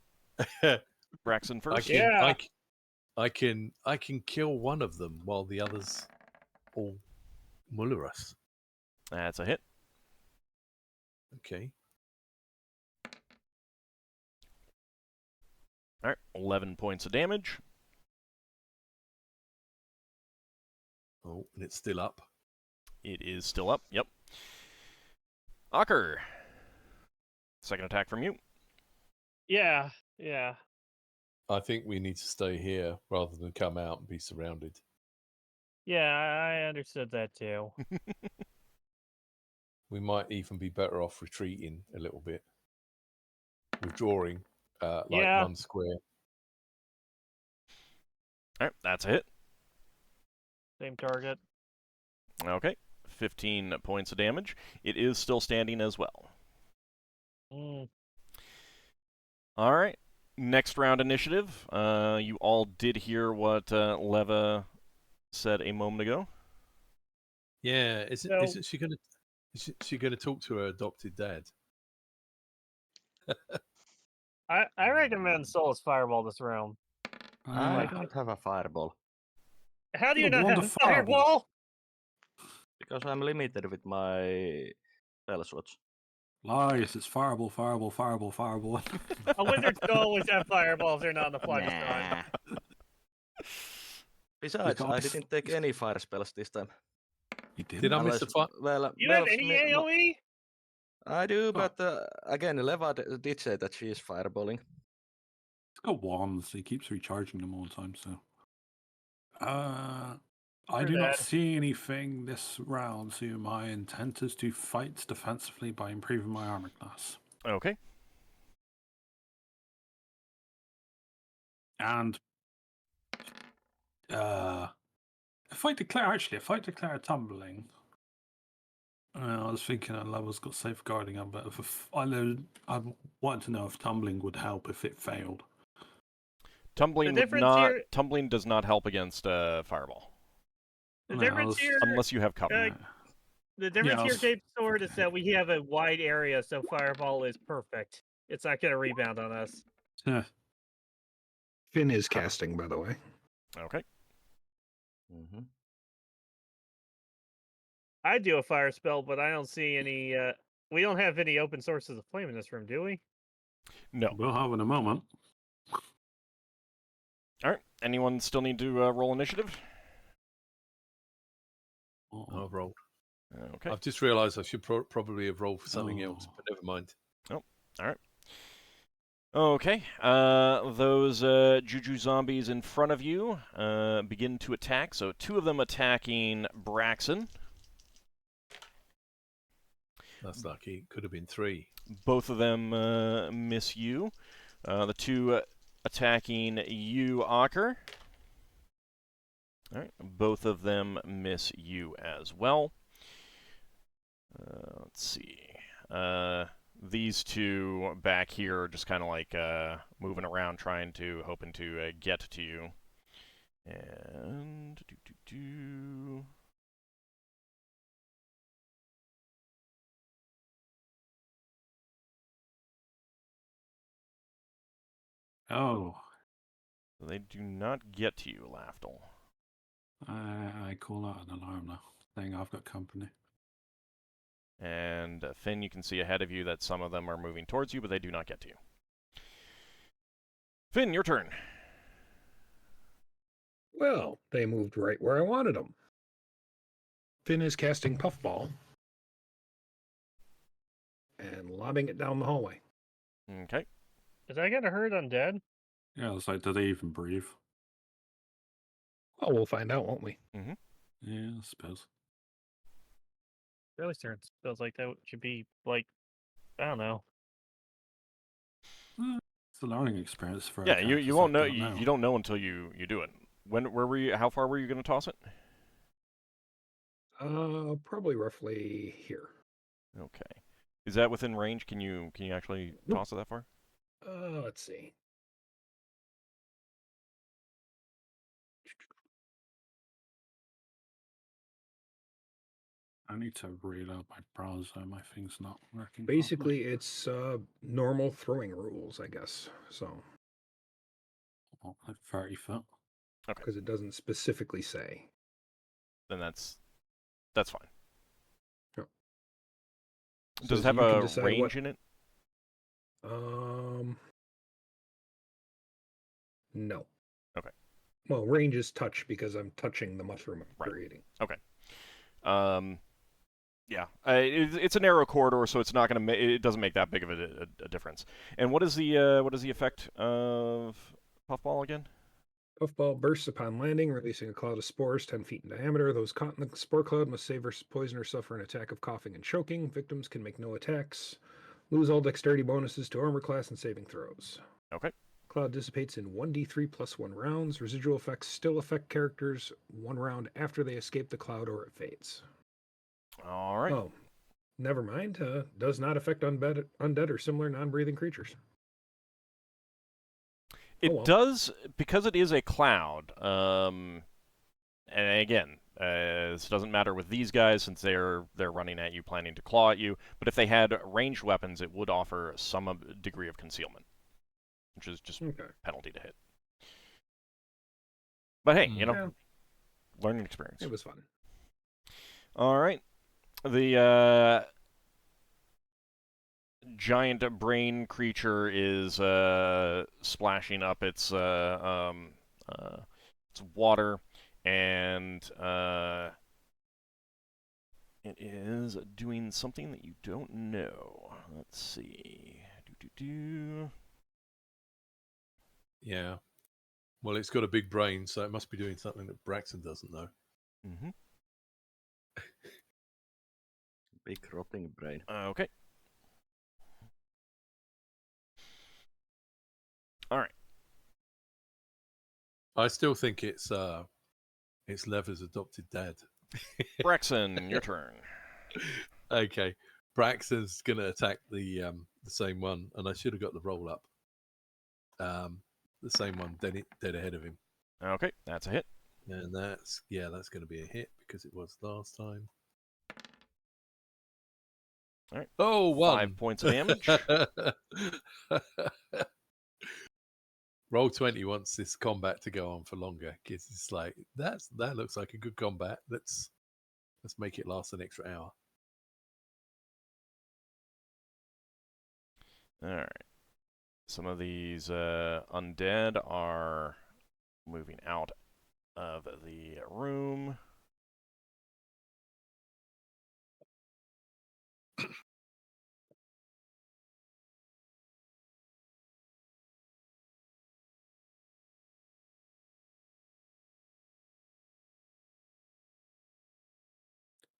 Braxon first. Yeah. I can kill one of them while the others all muller us. That's a hit. Okay. All right. 11 points of damage. Oh, and it's still up. It is still up. Yep. Ockar. Second attack from you. Yeah. I think we need to stay here rather than come out and be surrounded. Yeah, I understood that too. We might even be better off retreating a little bit. Withdrawing Yeah. 1 square. All right. That's a hit. Same target. Okay. 15 points of damage. It is still standing as well. Mm. All right. Next round initiative. You all did hear what Leva said a moment ago. Yeah, So- isn't she gonna talk to her adopted dad? I recommend Solas Fireball this round. I Uh, don't have a fireball How do you Could've not won have the a Fireball? Fireball. because I'm limited with my spell slots. lies. It's fireball. A wizard can always have Fireballs. They're not on the fly this time. Besides, I Because- didn't take any fire spells this time. You didn't. Did I miss the fight? Well, You have Melv's any no- AoE? I do, Oh. but again, Leva did say that she is fireballing. It's got wands. He keeps recharging them all the time. So, I True do not that. see anything this round. So my intent is to fight defensively by improving my armor class. Okay. And if I declare tumbling, I was thinking that level's got safeguarding on, but I wanted to know if tumbling would help if it failed. Tumbling The would difference not. here- Tumbling does not help against fireball The No, difference was- here, unless you have cover. the difference I here, was- Cape Sword, is that we have a wide area, so Fireball is perfect. It's not going to rebound on us. Yeah. Finn is casting, by the way. Okay. Mm-hmm. I do a fire spell, but I don't see any. We don't have any open sources of flame in this room, do we? No. We'll have in a moment. All right. Anyone still need to roll initiative? I've rolled. Okay. I've just realised I should probably have rolled for something else, Oh. but never mind. All right. Okay, those Juju zombies in front of you begin to attack. So 2 of them attacking Braxon. That's lucky. It could have been 3. Both of them miss you. The 2 attacking you, Ockar. All right, both of them miss you as well. Let's see. These 2 back here are just kind of like moving around, hoping to get to you. And Oh, they do not get to you, Lafdul. I call out an alarm now, saying I've got company. And Finn, you can see ahead of you that some of them are moving towards you, but they do not get to you. Finn, your turn. Well, they moved right where I wanted them. Finn is casting Puffball and lobbing it down the hallway. Okay. Is that gonna hurt undead? Yeah, it's like, do they even breathe? Well, we'll find out, won't we? Yeah, I suppose. Really starts feels like that should be like, I don't know. It's a learning experience for Yeah, you won't know. You You don't know until you do it. Where were you? How far were you going to toss it? Probably roughly here. Okay. Is that within range? Can you actually toss it that far? Let's see. I need to reload my browser. My thing's not working. Basically, it's normal throwing rules, I guess. So, properly. Like 30 foot. Okay. because it doesn't specifically say. Then that's fine. Yep. Does it So have you can a decide range what- in it? No. Okay. Well, range is touch because I'm touching the mushroom I'm Right. creating. Okay. Yeah. It's a narrow corridor, so it's not going to. It doesn't make that big of a difference. And what is the effect of puffball again? Puffball bursts upon landing, releasing a cloud of spores 10 feet in diameter. Those caught in the spore cloud must save or poison or suffer an attack of coughing and choking. Victims can make no attacks. Lose all dexterity bonuses to armor class and saving throws. Okay. Cloud dissipates in 1d3 plus 1 rounds. Residual effects still affect characters 1 round after they escape the cloud or it fades. All right. Oh, never mind. Does not affect undead or similar non-breathing creatures. It well. does, because it is a cloud. And again, this doesn't matter with these guys since they're running at you, planning to claw at you. But if they had ranged weapons, it would offer some degree of concealment, which is just penalty to hit. But hey, Yeah. Learning experience. It was fun. All right. The giant brain creature is splashing up its water, and it is doing something that you don't know. Let's see. Yeah. Well, it's got a big brain, so it must be doing something that Braxon doesn't know. Mm-hmm. Big rotting brain. Okay. All right. I still think it's Lever's adopted dad. Braxon, your turn. Okay. Braxton's gonna attack the same one, and I should have got the roll up. The same one dead ahead of him. Okay, that's a hit. And that's going to be a hit because it was last time. All right. Oh, 5 points of damage. Roll 20 wants this combat to go on for longer because it's like that looks like a good combat. Let's make it last an extra hour. All right. Some of these undead are moving out of the room.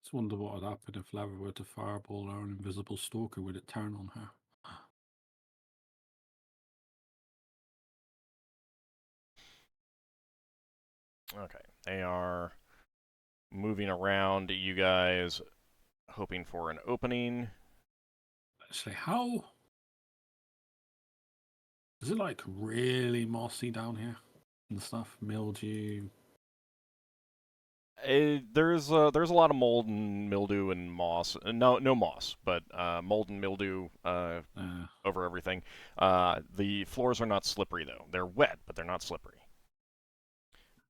Just wonder what would happen if Lava were to fireball our invisible stalker. Would it turn on her? Okay, they are moving around. You guys hoping for an opening. Actually, how is it like really mossy down here and stuff? Mildew. There's a lot of mold and mildew and moss. No moss, but mold and mildew over everything. The floors are not slippery though. They're wet, but they're not slippery.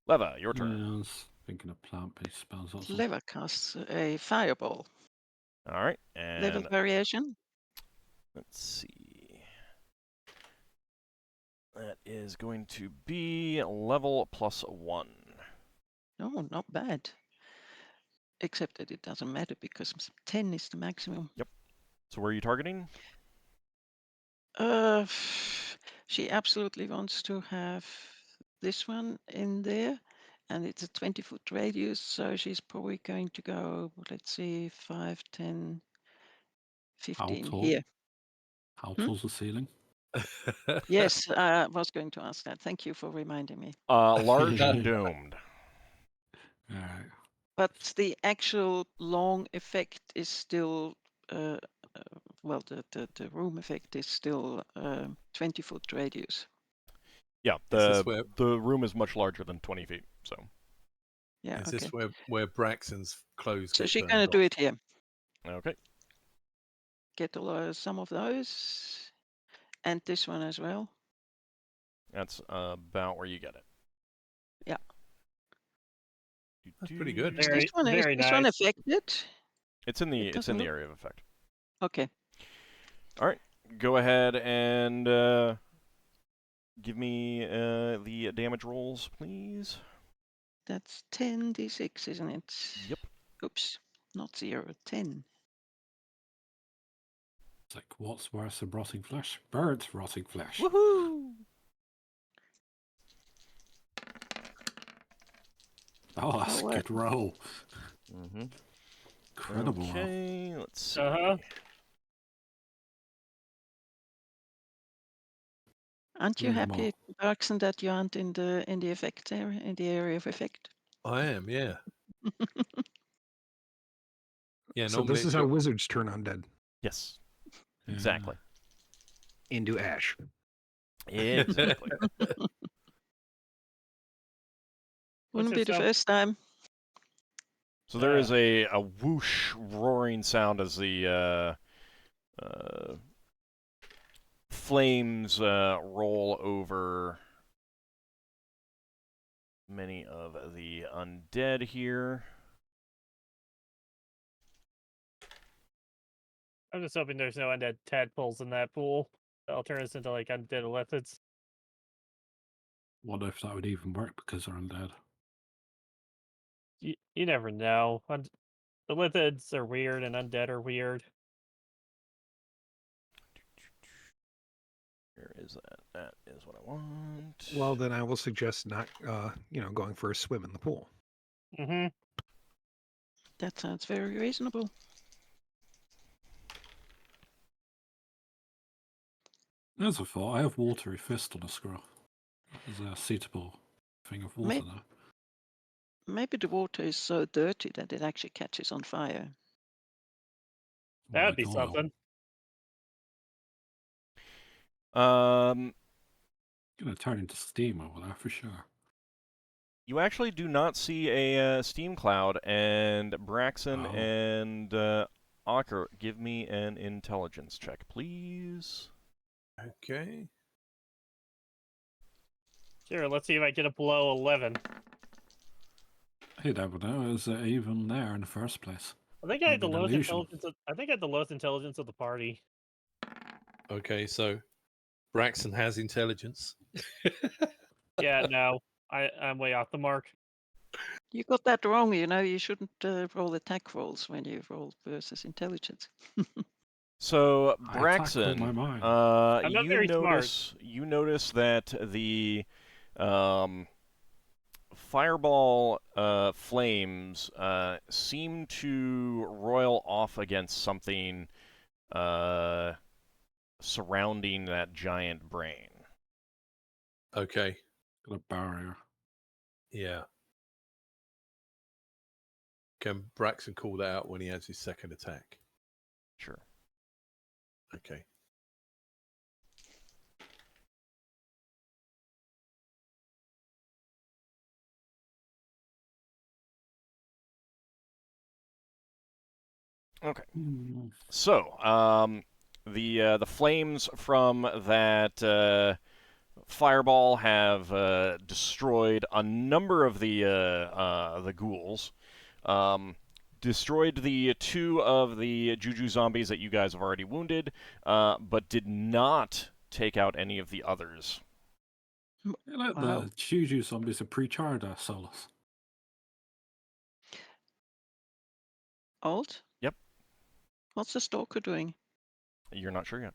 Leva, your turn. Yeah, I was thinking of plant-based spells. Also. Leva casts a fireball. All right, Level and variation. let's see. That is going to be level +1. Oh, not bad. Except that it doesn't matter because 10 is the maximum. Yep. So where are you targeting? She absolutely wants to have this one in there, and it's a 20-foot radius, so she's probably going to go, let's see, 5, 10, 15 How tall? here. How tall's the ceiling? Yes, I was going to ask that. Thank you for reminding me. Large and domed. All right. But the actual long effect is still, well, the room effect is still 20-foot radius. Yeah, Is this the room is much larger than 20 feet, so. Yeah, Is okay. this where Braxon's clothes So get she's burned going to do off? it here. Okay. Get some of those, and this one as well. That's about where you get it. Yeah. That's pretty good. Is Very, this one, very is this one nice. affected? It's in the It doesn't look- area of effect. Okay. All right, go ahead and give me the damage rolls, please. That's 10d6, isn't it? Yep. Oops, not 0, 10. It's like, what's worse than rotting flesh? Birds rotting flesh. Woohoo! Oh, that's a what? good roll. Mm-hmm. Incredible roll. Okay, let's see. Aren't you Very happy, Braxon, that you aren't in the effect area, in the area of effect? I am, yeah. Yeah, So normally this is it's how your- wizards turn undead Yes, Yeah. exactly. into ash. Exactly. Wouldn't be it the sound- first time. So there is a whoosh roaring sound as the flames roll over many of the undead here. I'm just hoping there's no undead tadpoles in that pool. That'll turn us into like undead Illithids. What if that would even work because they're undead? You never know. Illithids are weird and undead are weird. Where is that? That is what I want. Well, then I will suggest not, going for a swim in the pool. Mm-hmm. That sounds very reasonable. As a thought, I have watery fist on a scroll. Is a suitable thing of water there? Maybe the water is so dirty that it actually catches on fire. That'd be Like oil. something. Gonna turn into steam over there for sure. You actually do not see a steam cloud, and Braxon Oh. and Ockar, give me an intelligence check, please. Okay. Sure, let's see if I get it below 11. You never know. Is it even there in the first place? I think I had the Maybe an lowest illusion. intelligence. I think I had the lowest intelligence of the party. Okay, so Braxon has intelligence. Yeah, no, I'm way off the mark. You got that wrong, you shouldn't roll attack rolls when you roll versus intelligence. So I Braxon, attacked with my mind. I'm not very smart. you notice that the fireball flames seem to roil off against something surrounding that giant brain. Okay. Got a barrier. Yeah. Can Braxon call that out when he has his second attack? Sure. Okay. Okay. Hmm. So, the flames from that fireball have destroyed a number of the ghouls. Destroyed the 2 of the Juju zombies that you guys have already wounded, but did not take out any of the others. Yeah, like Wow. the Juju zombies are pre-charred Solas. Old? Yep. What's the stalker doing? You're not sure yet.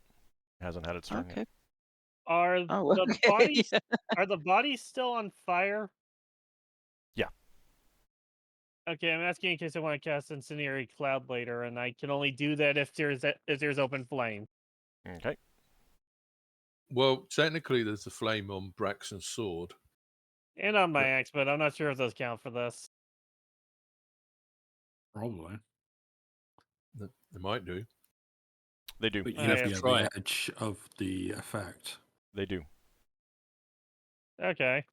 Hasn't had its turn Okay. yet. Are Oh, the okay. bodies yeah. are the bodies still on fire? Yeah. Okay, I'm asking in case I want to cast Incendiary Cloud later, and I can only do that if there's open flame. Okay. Well, technically, there's a flame on Braxon's sword. And on my Yeah. axe, but I'm not sure if those count for this. Probably. They might do. They do. But Oh, you have yeah. to Try the it. edge of the effect. They do. Okay.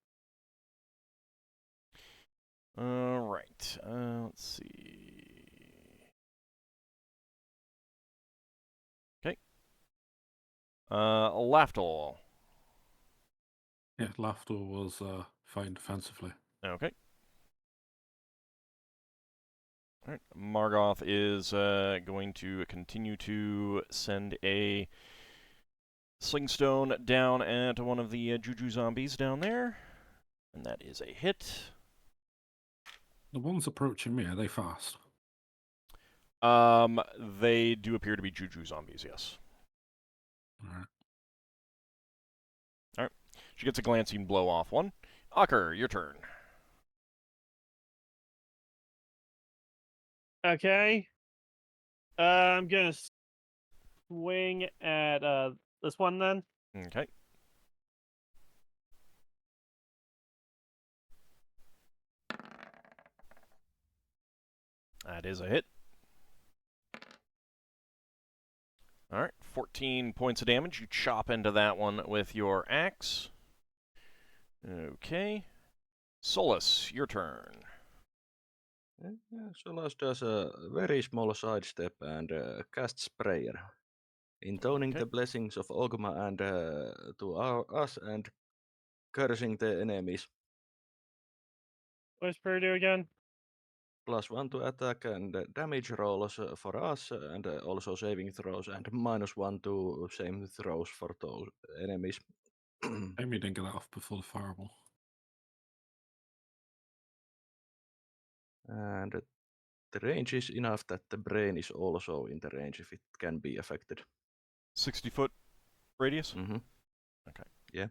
All right. Let's see. Okay. Lafdul. Yeah, Lafdul was fine defensively. Okay. All right. Margoth is going to continue to send a slingstone down at one of the Juju zombies down there, and that is a hit. The ones approaching me, are they fast? They do appear to be Juju zombies, yes. Alright. She gets a glancing blow off one. Ockar, your turn. Okay. I'm gonna swing at this one then. Okay. That is a hit. Alright, 14 points of damage. You chop into that one with your axe. Okay. Solas, your turn. Solas does a very small sidestep and casts prayer, intoning Okay. the blessings of Ogma and to us and cursing the enemies. What's prayer do again? +1 to attack and damage rolls for us, and also saving throws, and -1 to same throws for those enemies. Maybe didn't get that off before the fireball. And the range is enough that the brain is also in the range if it can be affected. 60-foot radius? Mm-hmm. Okay. Yeah.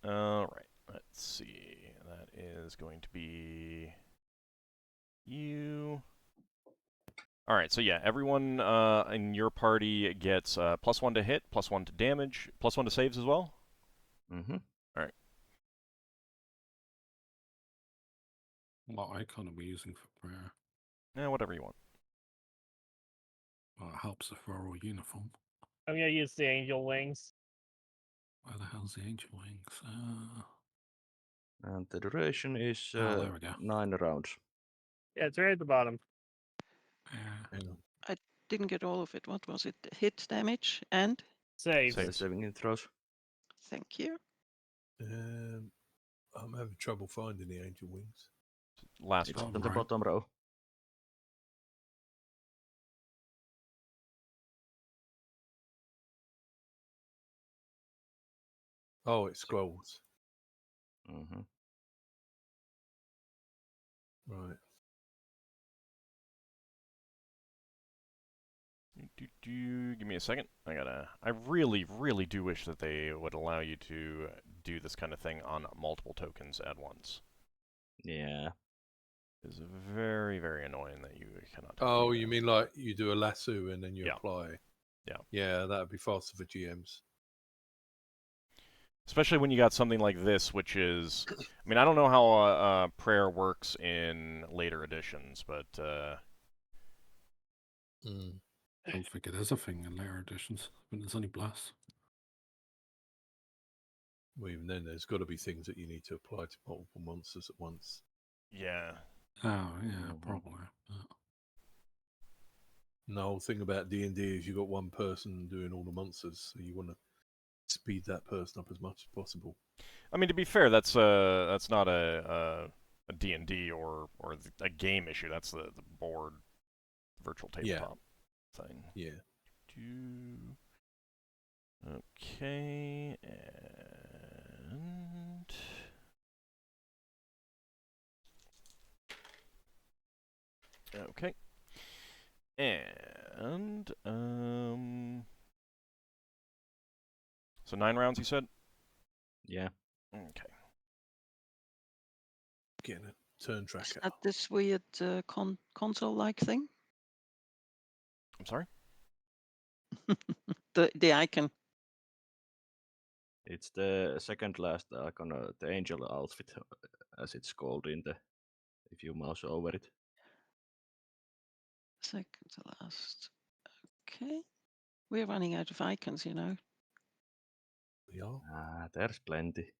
Alright, let's see. That is going to be you. Alright, so yeah, everyone in your party gets +1 to hit, +1 to damage, +1 to saves as well? Mm-hmm. What icon are we using for prayer? Yeah, whatever you want. Well, it helps if we're all uniform. I'm gonna use the angel wings. Where the hell's the angel wings? And the duration is There we go. 9 rounds. Yeah, it's right at the bottom. Yeah. Hang on. Didn't get all of it. What was it? Hit damage and Saves. Saves. Saving throws. thank you. I'm having trouble finding the angel wings. Last It's one. on the right. bottom row. Oh, it scrolls. Mm-hmm. Right. Give me a second. I really, really do wish that they would allow you to do this kind of thing on multiple tokens at once. Yeah. It's very, very annoying that you cannot. Oh, do you that. mean like you do a lasso and then you Yeah. apply? Yeah. Yeah, that'd be faster for GMs. Especially when you got something like this, which is, I mean, I don't know how prayer works in later editions, but Mm. I don't think it is a thing in later editions. I mean, there's only blast. Well, even then, there's got to be things that you need to apply to multiple monsters at once. yeah. Oh, yeah, Mhm. probably. Yeah. And the whole thing about D&D is you got one person doing all the monsters, so you want to speed that person up as much as possible. I mean, to be fair, that's not a D&D or a game issue. That's the board virtual tabletop thing. Yeah. Okay, and okay, and so 9 rounds, you said? Yeah. Okay. Getting a turn Is tracker. that this weird console-like thing? I'm sorry? The icon. It's the second last icon, the angel outfit, as it's called in the. If you mouse over it. Second to last. Okay. We're running out of icons, you know. We are. Ah, there's plenty.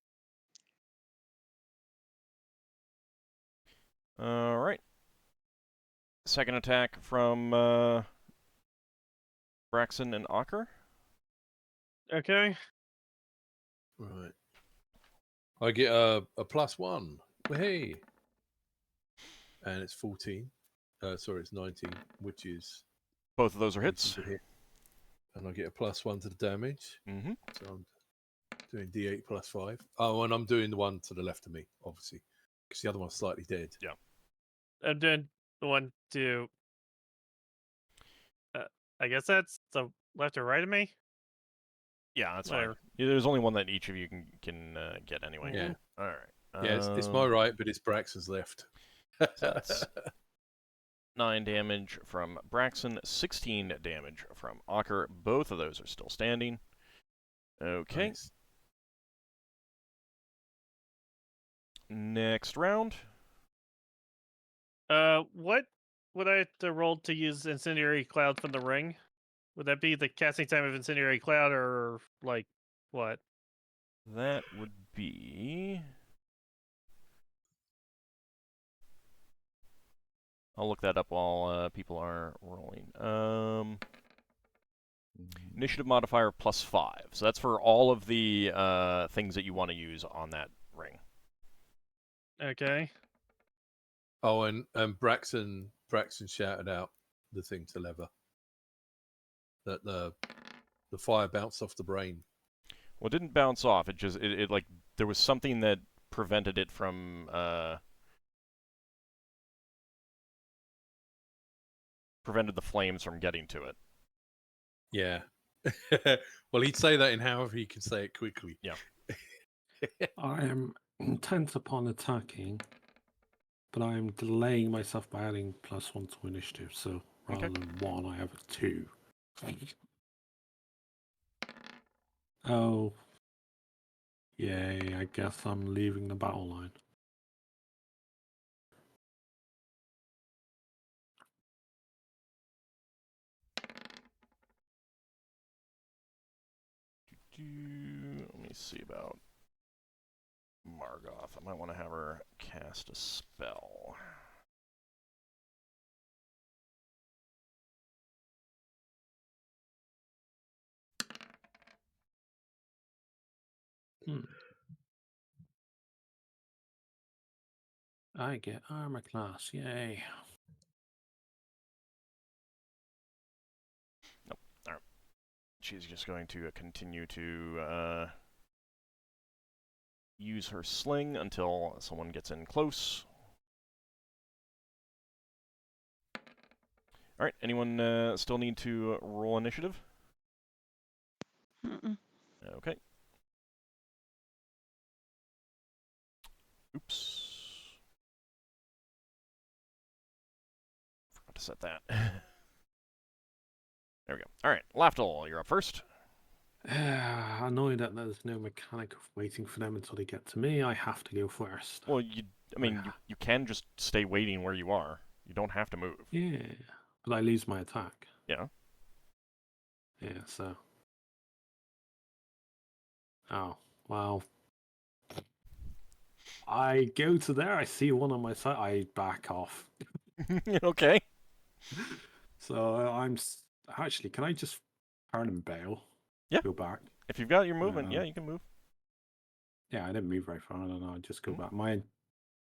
All right. Second attack from Braxon and Ockar. Okay. Right. I get a +1. Hey. And it's 14. Sorry, it's 19, which is Both of those are which hits. is a hit. And I get a +1 to the damage. Mm-hmm. So I'm doing D8 +5. Oh, and I'm doing the one to the left of me, obviously, because the other one's slightly dead. Yeah. I'm doing the one to. I guess that's the left or right of me. Yeah, that's Whatever. fine. Yeah, there's only one that each of you can get anyway. Yeah. All right. Yeah, it's my right, but it's Brax's left. that's 9 damage from Braxon, 16 damage from Ockar. Both of those are still standing. Okay. Nice. Next round. What would I have to roll to use Incendiary Cloud from the ring? Would that be the casting time of Incendiary Cloud, or like what? That would be. I'll look that up while people are rolling. Initiative modifier +5. So that's for all of the things that you want to use on that ring. Okay. Oh, and Braxon shouted out the thing to Lever. That the fire bounced off the brain. Well, it didn't bounce off. It just it like there was something that prevented it from prevented the flames from getting to it. Yeah. Well, he'd say that in however he can say it quickly. Yeah. I am intent upon attacking, but I am delaying myself by adding +1 to initiative. So rather than 1, I have a 2. Oh. Yay, I guess I'm leaving the battle line. Let me see about Margoth. I might want to have her cast a spell. I get armor class, yay. Nope. All right. She's just going to continue to use her sling until someone gets in close. All right. Anyone still need to roll initiative? Mm-mm. Okay. guess at that. There we go. All right, Lafdul, you're up first. Annoyed that there's no mechanic of waiting for them until they get to me. I have to go first. Well, you can just stay waiting where you are. You don't have to move. Yeah, but I lose my attack. Yeah. Yeah, so. Oh, well. I go to there, I see one on my side, I back off. Okay. So actually, can I just turn and bail? Yeah. Go back. If you've got your movement, yeah, you can move. Yeah, I didn't move very far. I don't know. I just go back. My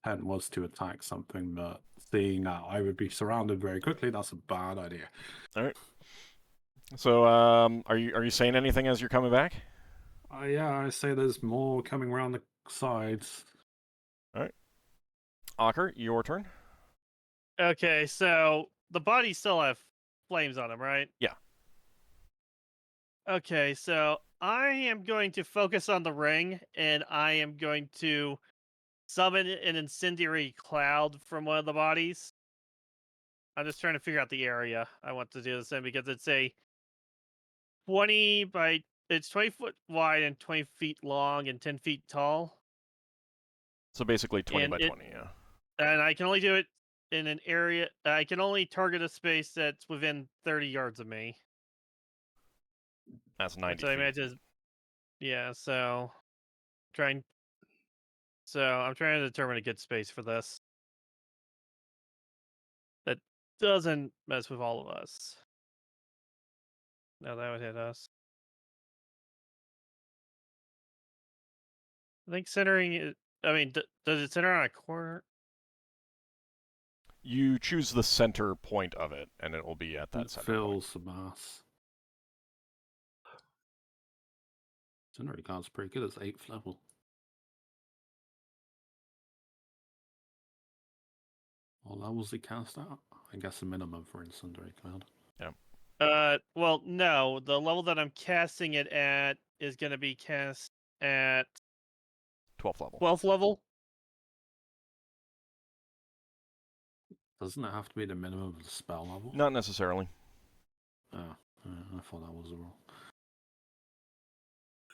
intent was to attack something, but seeing that I would be surrounded very quickly, that's a bad idea. All right. So, are you saying anything as you're coming back? Yeah, I say there's more coming around the sides. All right. Ockar, your turn. Okay, so the bodies still have flames on them, right? Yeah. Okay, so I am going to focus on the ring, and I am going to summon an incendiary cloud from one of the bodies. I'm just trying to figure out the area I want to do this in because it's a 20 foot wide and 20 feet long and 10 feet tall. So basically 20 And by 20, yeah. And I can only do it in an area. I can only target a space that's within 30 yards of me. That's 90 So I feet. imagine, yeah. So I'm trying to determine a good space for this that doesn't mess with all of us. No, that would hit us. I think centering it. I mean, does it center on a corner? You choose the center point of it, and it will be at that It center point. fills the mass. Incendiary card's pretty good. It's 8th level. What levels they cast at? I guess the minimum for Incendiary Cloud. Well, no. The level that I'm casting it at is going to be cast at 12th level. 12th level. Doesn't it have to be the minimum of the spell level? Not necessarily. Oh, I thought that was the rule.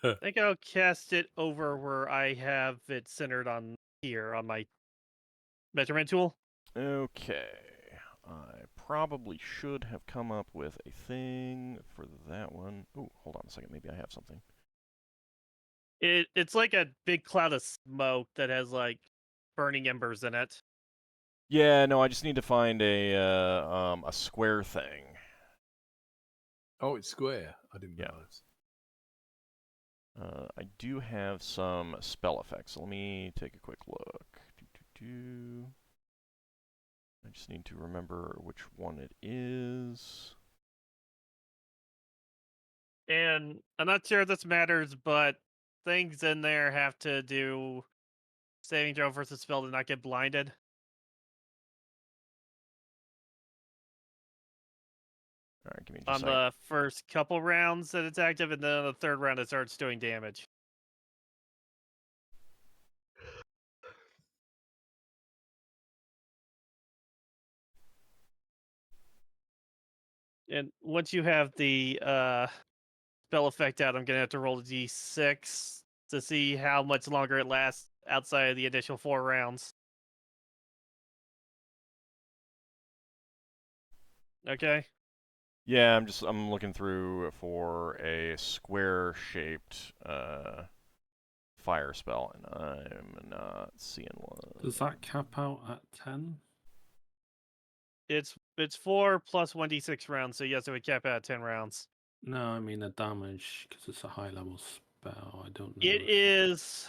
I think I'll cast it over where I have it centered on here on my measurement tool. Okay. I probably should have come up with a thing for that one. Ooh, hold on a second. Maybe I have something. It's like a big cloud of smoke that has like burning embers in it. Yeah, no, I just need to find a square thing. Oh, it's square. I didn't Yeah. realize. I do have some spell effects, so let me take a quick look. I just need to remember which one it is. And I'm not sure if this matters, but things in there have to do saving throw versus spell to not get blinded. All right, give me just On a second. the first couple rounds that it's active, and then on the third round it starts doing damage. And once you have the spell effect out, I'm gonna have to roll a d6 to see how much longer it lasts outside of the initial 4 rounds. Okay. Yeah, I'm looking through for a square-shaped fire spell, and I'm not seeing one. Does that cap out at 10? It's 4 plus 1d6 rounds, so yes, it would cap out at 10 rounds. No, I mean the damage, because it's a high level spell. I don't know. It is,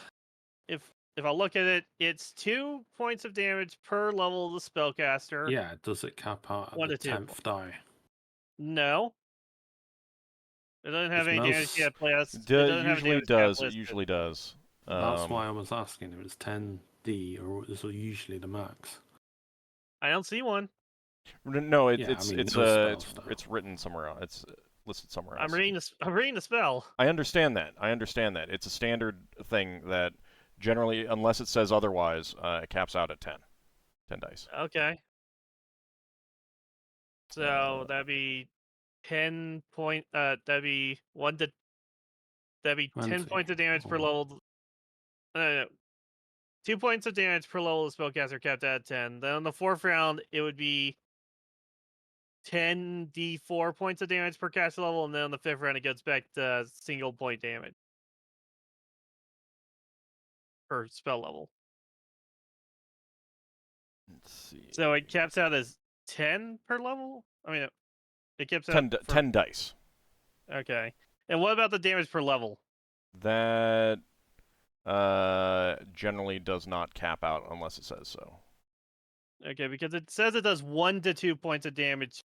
if I look at it, it's 2 points of damage per level of the spellcaster. Yeah, does it cap out at 1 the to 2. 10th die? No. It doesn't have any damage yet. It usually does. It usually does. That's why I was asking. It was 10d, or is it usually the max? I don't see one. No, Yeah, I mean, those spells, it's written somewhere else. It's listed somewhere else. I'm reading the spell. I understand that. It's a standard thing that generally, unless it says otherwise, it caps out at 10. 10 dice. Okay. So that'd be 10 point. That'd be 10 20. points of damage per Oh. level. No. 2 points of damage per level of spellcaster capped at 10. Then on the 4th round, it would be 10d4 points of damage per caster level, and then on the 5th round, it goes back to single point damage per spell level. Let's see. So it caps out as 10 per level? I mean, it caps out 10, for... 10 dice. Okay. And what about the damage per level? That generally does not cap out unless it says so. Okay, because it says it does 1 to 2 points of damage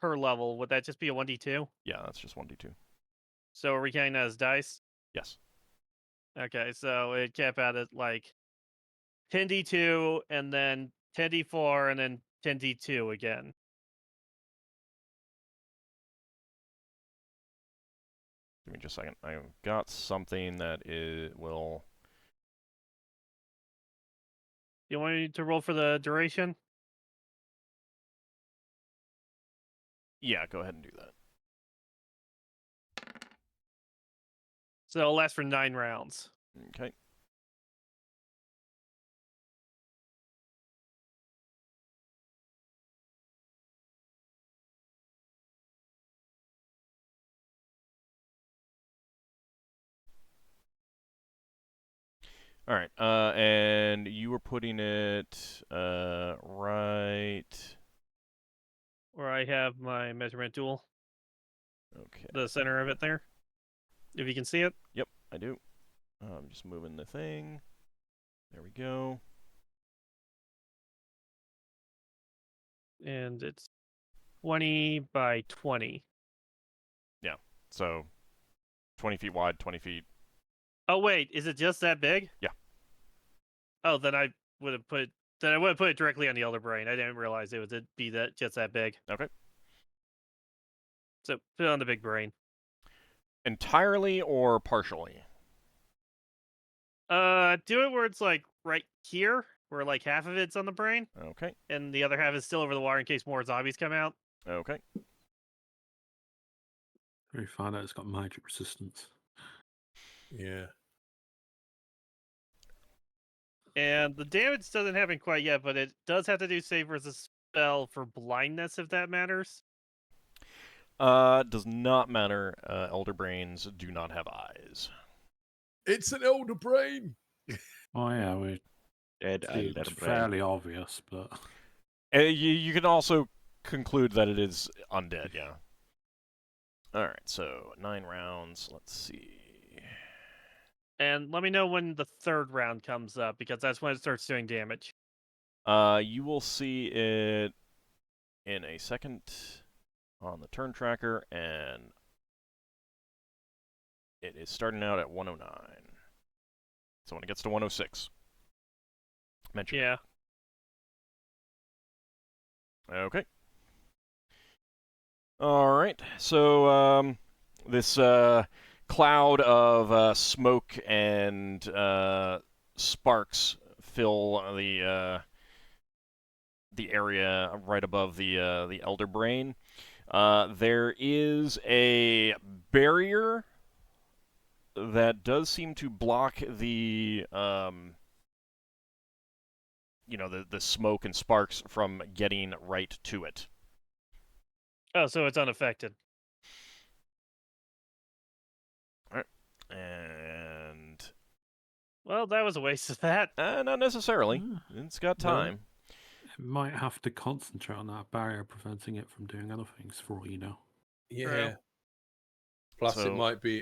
per level. Would that just be a 1d2? Yeah, that's just 1d2. So are we counting that as dice? Yes. Okay, so it cap out at like 10d2 and then 10d4 and then 10d2 again. Give me just a second. I've got something that will... You want me to roll for the duration? Yeah, go ahead and do that. So it'll last for 9 rounds. Okay. All right, and you were putting it right... Where I have my measurement tool. Okay. The center of it there. If you can see it. Yep, I do. I'm just moving the thing. There we go. And it's 20 by 20. Yeah, so 20 feet wide, 20 feet. Oh wait, is it just that big? Yeah. Oh, then I would have put it directly on the Elder Brain. I didn't realize it would be just that big. Okay. So put it on the big brain. Entirely or partially? Do it where it's like right here, where like half of it's on the brain, Okay. and the other half is still over the water in case more zombies come out. Okay. We found out it's got magic resistance. Yeah. And the damage doesn't happen quite yet, but it does have to do save versus spell for blindness, if that matters. Does not matter. Elder Brains do not have eyes. It's an elder brain. Oh yeah, we Dead see elder it's brain. fairly obvious, but You can also conclude that it is undead, yeah. Alright, so 9 rounds. Let's see. And let me know when the 3rd round comes up, because that's when it starts doing damage. You will see it in a second on the turn tracker, and it is starting out at 109. So when it gets to 106, mention. Yeah. Okay. Alright, so this cloud of smoke and sparks fill the area right above the Elder Brain. There is a barrier that does seem to block the the smoke and sparks from getting right to it. Oh, so it's unaffected. All right. And Well, that was a waste of that. not necessarily. It's got time. it might have to concentrate on that barrier, preventing it from doing other things. For all you know. Yeah. True. Plus, So- it might be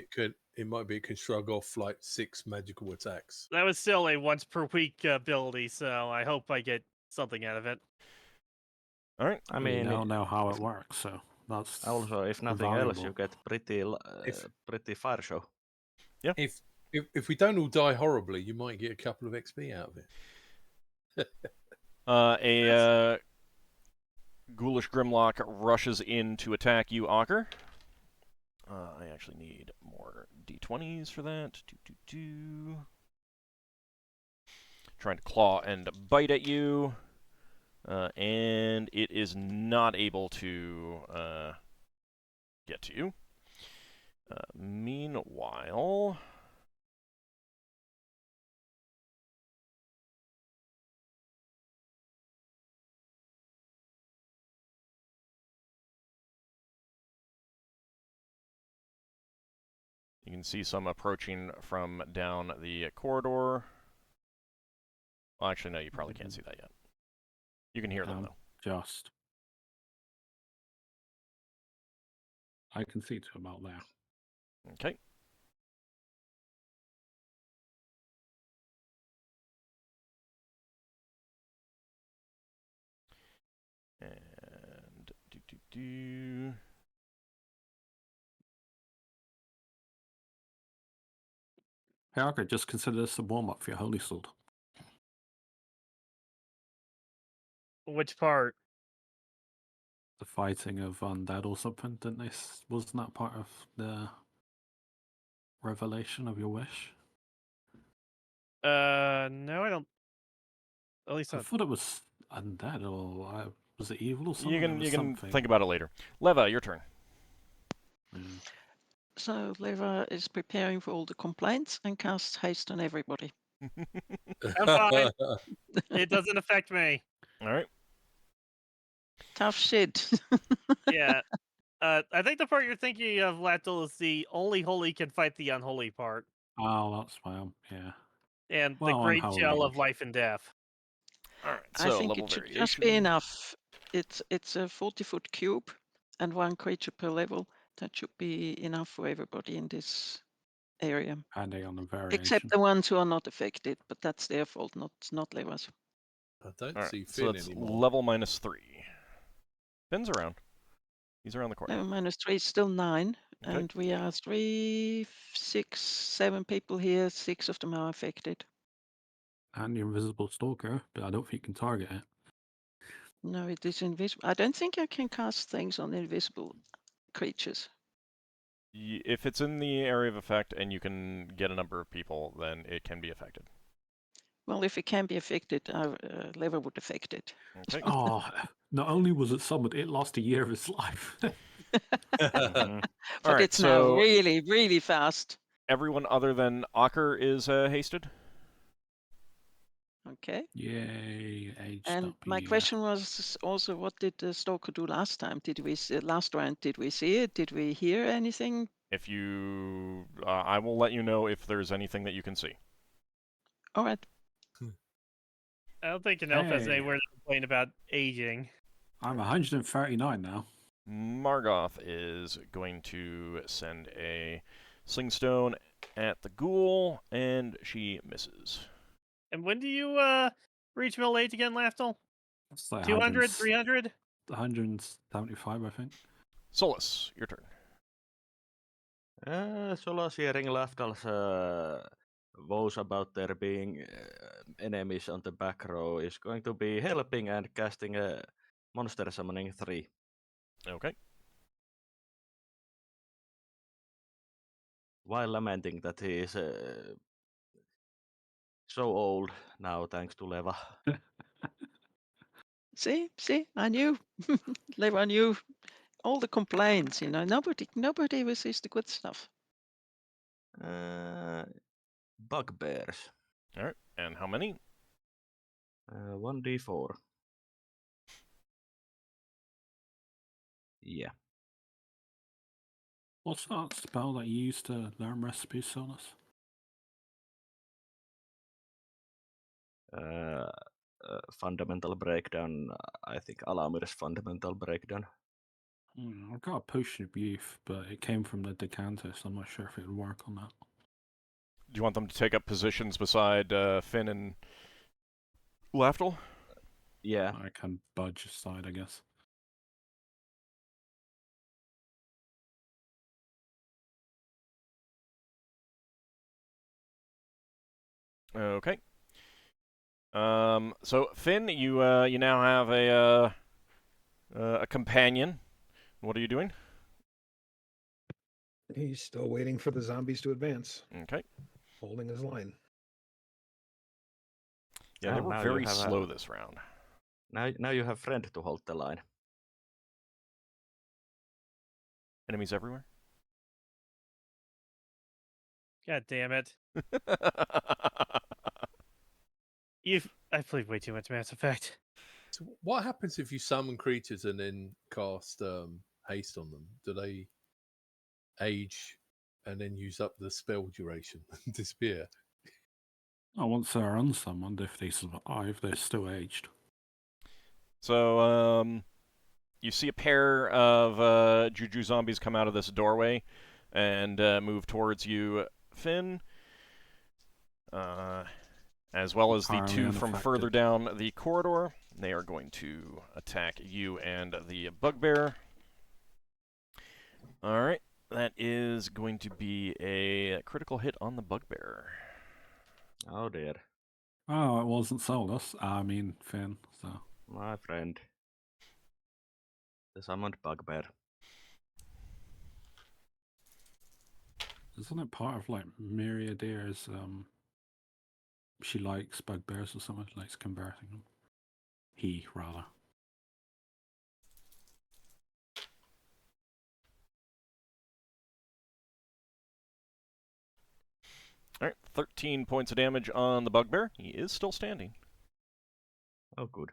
it can shrug off like 6 magical attacks. That was still a once per week ability, so I hope I get something out of it. All right. I We mean, now know how it works, so that's also, if nothing else, you valuable. get pretty fire show. If we don't all die horribly, you might get a couple of XP out of it. A ghoulish Grimlock rushes in to attack you, Ockar. I actually need more d20s for that. Trying to claw and bite at you. and it is not able to get to you. Meanwhile, you can see some approaching from down the corridor. Well, actually, no, you probably can't see that yet. You can hear them, though. Just. I can see to about there. Okay. And Hey, I could just consider this a warm-up for your Holy Sword. Which part? The fighting of undead or something, didn't they? Wasn't that part of the revelation of your wish? No, I don't. At least I not. thought it was undead, or was it evil or something? you There can was something. think about it later. Leva, your turn. Mm. So Leva is preparing for all the complaints and casts haste on everybody. I'm fine. It doesn't affect me. All right. Tough shit. Yeah. I think the part you're thinking of, Lafdul, is the only holy can fight the unholy part, Oh, that's why yeah. and the Well, great unholy. shell of life and death. All right. I So think level it should variation. just be enough. It's a 40-foot cube and one creature per level. That should be enough for everybody in this area. Depending on the variation. Except the ones who are not affected, but that's their fault, not Leva's. I don't All right. see So Finn that's anymore. level -3. Finn's around. He's around the corner. -3 is still 9, Okay. and we are 3, 6, 7 people here. 6 of them are affected. And the invisible stalker, but I don't think you can target it. No, it is invisible. I don't think I can cast things on invisible creatures. If it's in the area of effect and you can get a number of people, then it can be affected. Well, if it can be affected, Leva would affect it. Okay. Oh, not only was it summoned, it lost a year of its life. Mhm. But All right, it's now so really, really fast. everyone other than Ockar is hasted. Okay. Yay, aged And up. my question was also, what did the stalker do last time? Did we see, last round? Did we see it? Did we hear anything? If you, I will let you know if there's anything that you can see. All right. I don't think an elf has Hey. anywhere to complain about aging. I'm 139 now. Margoth is going to send a slingstone at the ghoul, and she misses. And when do you reach middle age again, Lafdul? It's like 200, 300? 175, I think. Solas, your turn. Solas hearing Lafdul's vows about there being enemies on the back row is going to be helping and casting a monster summoning 3. Okay. While lamenting that he is so old now, thanks to Leva. See, I knew. Leva knew all the complaints. You know, nobody will see the good stuff. Bugbears. All right. And how many? 1d4. Yeah. What's that spell that you used to learn recipes, Solas? Fundamental breakdown. I think Alamir's fundamental breakdown. I've got a potion of youth, but it came from the decanter, so I'm not sure if it would work on that. Do you want them to take up positions beside Finn and Lafdul? Yeah. I can budge aside, I guess. Okay. So Finn, you now have a companion. What are you doing? He's still waiting for the zombies to advance, Okay. holding his line. Yeah, they Oh, were now you very have slow this round. Now you have friend to hold the line. Enemies everywhere. God damn it! I played way too much Mass Effect. So what happens if you summon creatures and then cast haste on them? Do they age and then use up the spell duration and disappear? Oh, once they're unsummoned, if they survive, they're still aged. So, you see a pair of Juju zombies come out of this doorway and move towards you, Finn. As well as the Entirely two from further unaffected. down the corridor. They are going to attack you and the bugbear. Alright, that is going to be a critical hit on the bugbear. Oh dear, Oh, it wasn't Solas. I mean, Finn, so. my friend. The summoned bugbear. Isn't it part of, like, Myriadere's, she likes bugbears or something, likes converting them? He, rather. Alright, 13 points of damage on the bugbear. He is still standing. Oh good.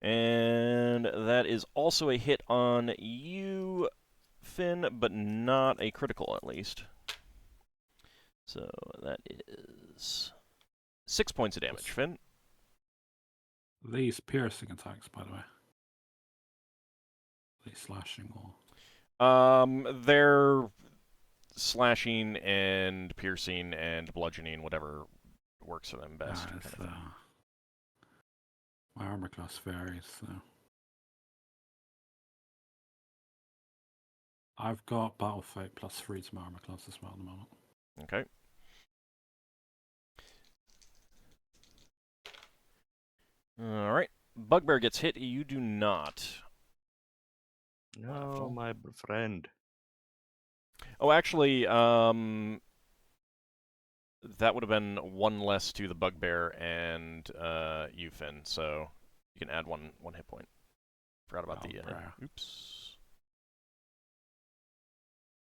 And that is also a hit on you, Finn, but not a critical, at least. So that is 6 points of damage, Finn. These piercing attacks, by the way. These slashing or... They're slashing and piercing and bludgeoning, whatever works for them best. It's, kind of thing. my armor class varies, so... I've got Battle Fate +3 to my armor class as well at the moment. Okay. Alright. Bugbear gets hit. You do not. No, my friend. Oh, actually, that would have been one less to the bugbear and you, Finn. So you can add one hit point. Forgot about the. Oops.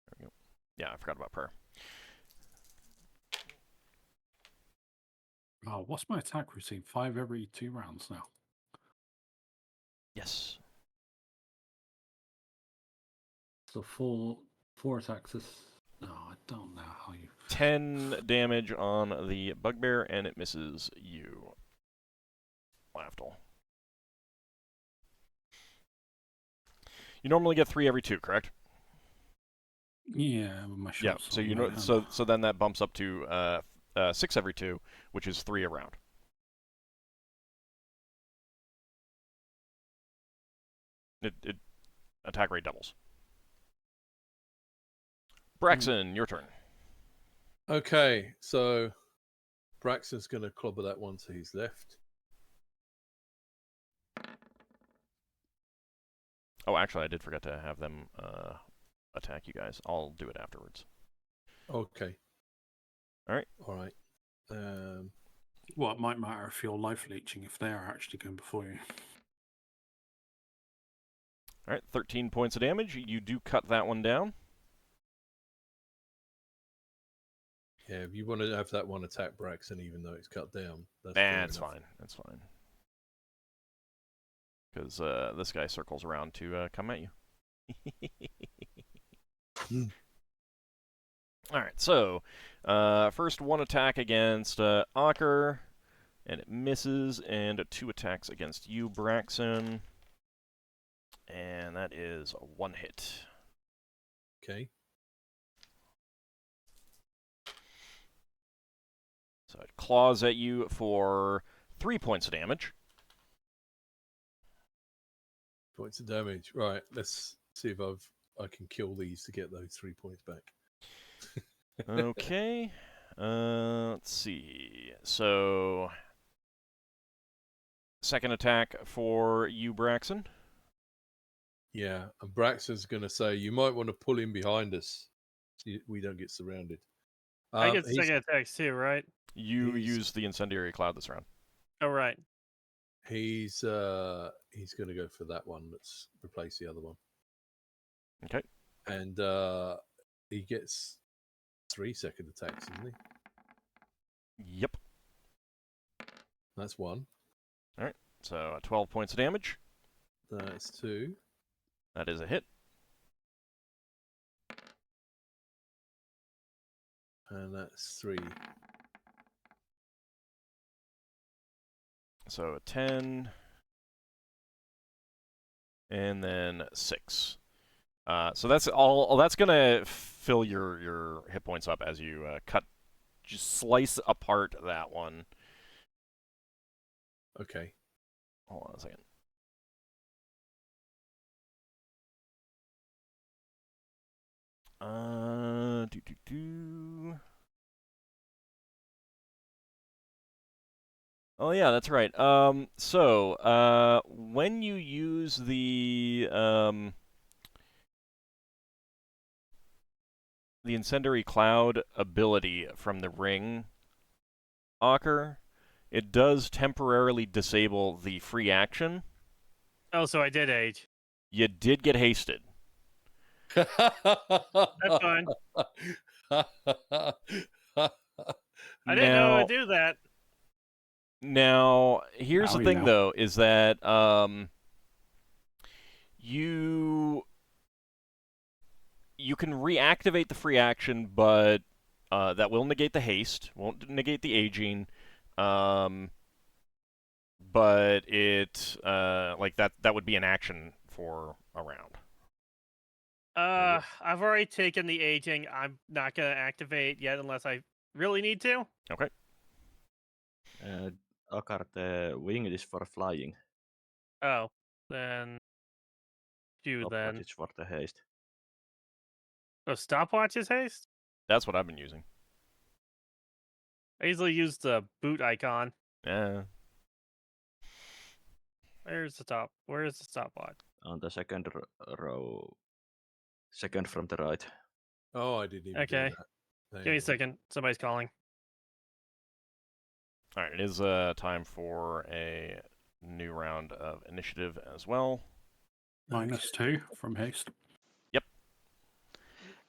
There we go. Yeah, I forgot about prayer. Oh, what's my attack routine? 5 every 2 rounds now. Yes. So 4 attacks is... No, I don't know how you... 10 damage on the bugbear, and it misses you, Lafdul. You normally get 3 every 2, correct? Yeah, with my Yeah. shots. So you know, so then that bumps up to 6 every 2, which is 3 a round. It attack rate doubles. Braxon, your turn. Okay, so Braxton's going to clobber that one to his left. Oh, actually, I did forget to have them attack you guys. I'll do it afterwards. Okay. All right. All right. Well, it might matter if you're life leeching if they are actually going before you. All right, 13 points of damage. You do cut that one down. Yeah, if you want to have that one attack Braxton, even though it's cut down, That's fine. That's fine. Because this guy circles around to come at you. All right, so first one attack against Ockar, and it misses, and 2 attacks against you, Braxon, and that is a 1 hit. Okay. So it claws at you for 3 points of damage. Points of damage. Right. Let's see if I can kill these to get those 3 points back. Okay. Let's see. So second attack for you, Braxon. Yeah, and Braxton's going to say, you might want to pull in behind us so we don't get surrounded. I get second attacks too, right? You use the incendiary cloud this round. Oh, right. He's going to go for that one. Let's replace the other one. Okay. And he gets 3 second attacks, doesn't he? Yep. That's 1. So 12 points of damage. That's 2. That is a hit. And that's 3. So a 10. And then 6. So that's all. That's gonna fill your hit points up as you just slice apart that one. Okay. Hold on a second. Oh yeah, that's right. So when you use the Incendiary Cloud ability from the ring, Ockar, it does temporarily disable the free action. Oh, so I did age. You did get hasted. That's fine. I didn't know I would do that. Now, here's Now the you thing, know. though, is that you can reactivate the free action, but that will negate the haste, won't negate the aging, but it like that would be an action for a round. I've already taken the aging. I'm not gonna activate yet unless I really need to. Okay. Ockar, the wing is for flying. Oh, then you Stopwatch then. is for the haste. Oh, stopwatch is haste. That's what I've been using. I usually use the boot icon. Yeah. Where's the top? Where is the stopwatch? On the second row. Second from the right. Oh, I didn't even Okay. do that. Give me a second. Somebody's calling. All right. It is time for a new round of initiative as well. -2 from haste.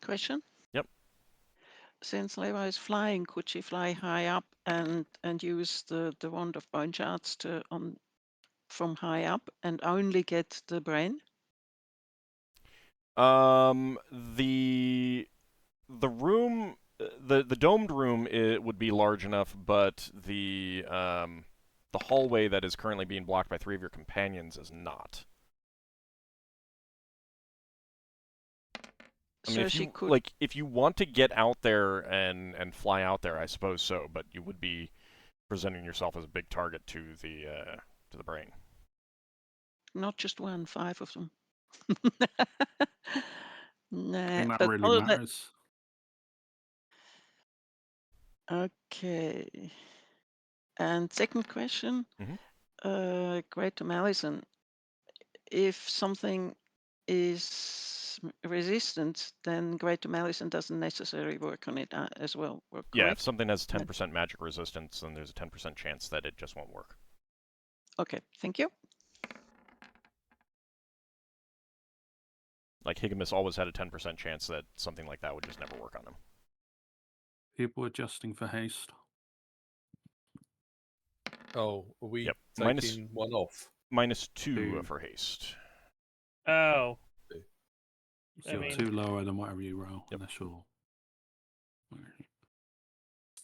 Question? Yep. Since Leva is flying, could she fly high up and use the wand of bone shards from high up and only get the brain? The room, the domed room, it would be large enough, but the hallway that is currently being blocked by 3 of your companions is not. I mean, So if she you could. if you want to get out there and fly out there, I suppose so, but you would be presenting yourself as a big target to the brain. Not just 1, 5 of them. I Nah, think that but really other than- matters. Okay. And second question, Great to Malison. If something is resistant, then Great to Malison doesn't necessarily work on it as well. Yeah, if Correct? something has 10% magic resistance, then there's a 10% chance that it just won't work. Okay, thank you. Like Higamus always had a 10% chance that something like that would just never work on him. People adjusting for haste. Oh, are we Yep. taking one off? -2 Two. for haste. Oh. So I you're mean- 2 lower than whatever you roll. Yep. Unless you're...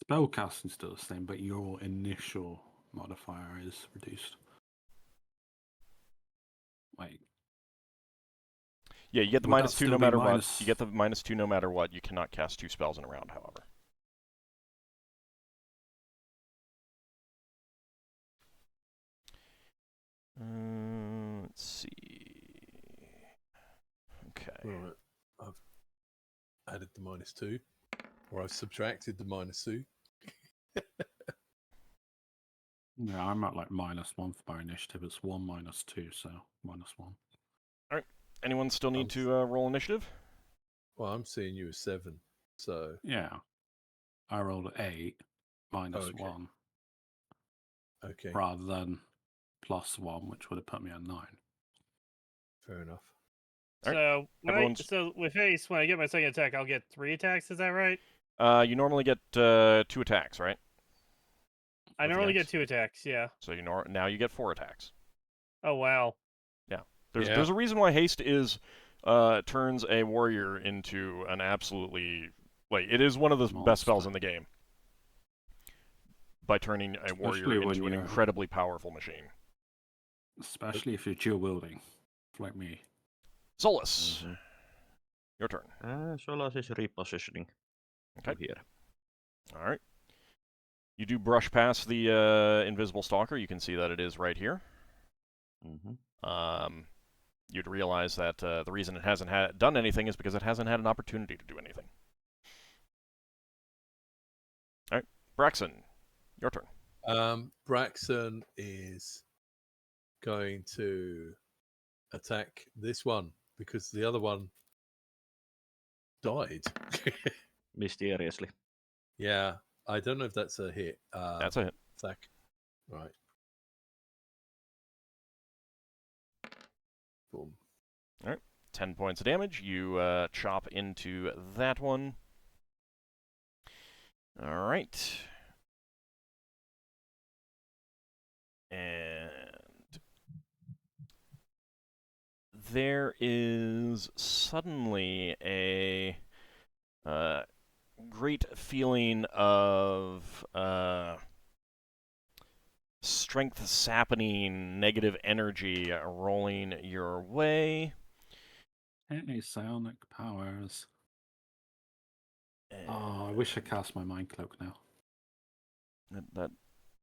Spellcasting's still the same, but your initial modifier is reduced. Wait. Yeah, you get the Would that -2 still no be matter what. minus- You get the -2 no matter what. You cannot cast 2 spells in a round, however. Let's see. Okay. Right. I've added the -2, or I've subtracted the -2. Yeah, I'm at like -1 for my initiative. It's 1 -2, so -1. Anyone still need to roll initiative? Well, I'm seeing you as 7, so Yeah. I rolled 8 Okay. -1 okay. rather than +1, which would have put me at 9. Fair enough. Alright, So everyone's- so with haste, when I get my second attack, I'll get 3 attacks. Is that right? You normally get 2 attacks, right? I With the normally axe. get 2 attacks. Yeah. So now you get 4 attacks. Oh wow. There's a reason why haste is turns a warrior into an absolutely it is one of the best spells Monster. in the game. By turning a warrior Especially when into an you're- incredibly powerful machine. Especially if you're dual wielding, like me. Solas, your turn. Solas is repositioning. Okay. Here. All right. You do brush past the invisible stalker. You can see that it is right here. Mm-hmm. You'd realize that the reason it hasn't done anything is because it hasn't had an opportunity to do anything. All right, Braxon, your turn. Braxon is going to attack this one because the other one died. Mysteriously. Yeah, I don't know if that's a hit. That's a hit. Attack. Right. Boom. 10 points of damage. You chop into that one. All right. And there is suddenly a great feeling of strength sapping negative energy rolling your way. Hey, psionic powers. Oh, I wish I cast my mind cloak now. That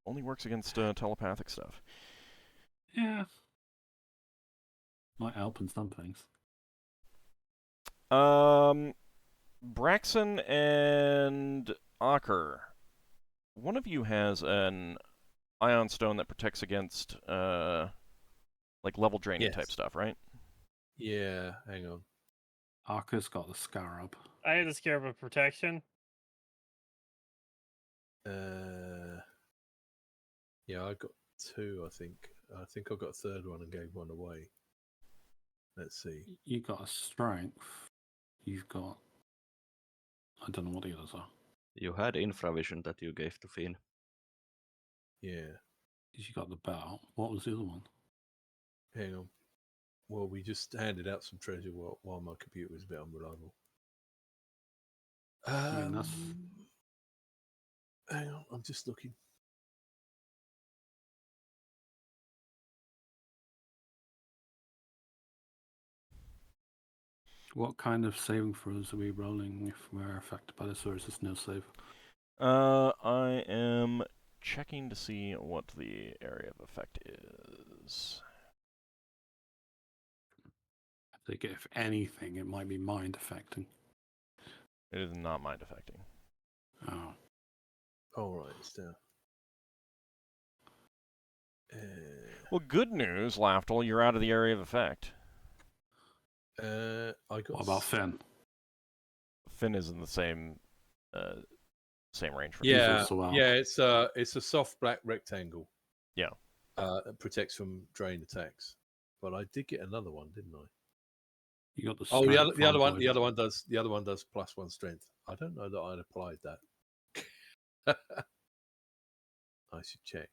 only works against telepathic stuff. Yeah. Might help in some things. Braxon and Ockar, one of you has an ion stone that protects against level draining type stuff, right? Yeah, hang on. Arca's got the scarab. I had the Scarab of Protection. Yeah, I got 2, I think. I think I got a third one and gave one away. Let's see. You got a strength. You've got... I don't know what the others are. You had infravision that you gave to Finn. Yeah, You got the bell. What was the other one? hang on. Well, we just handed out some treasure while my computer was a bit unreliable. mean, that's- Hang on, I'm just looking. What kind of saving throws are we rolling if we're affected by this, or is this no save? I am checking to see what the area of effect is. I think if anything, it might be mind affecting. It is not mind affecting. Oh. All right, it's down. Well, good news, Lafdul, you're out of the area of effect. I got. What about Finn? Finn is in the same range for Yeah, also out. yeah. It's a soft black rectangle. Yeah. It protects from drain attacks. But I did get another one, didn't I? You got the Oh, the strength other one. from The other one does. The other one does +1 strength. I don't know that I'd applied that. I should check.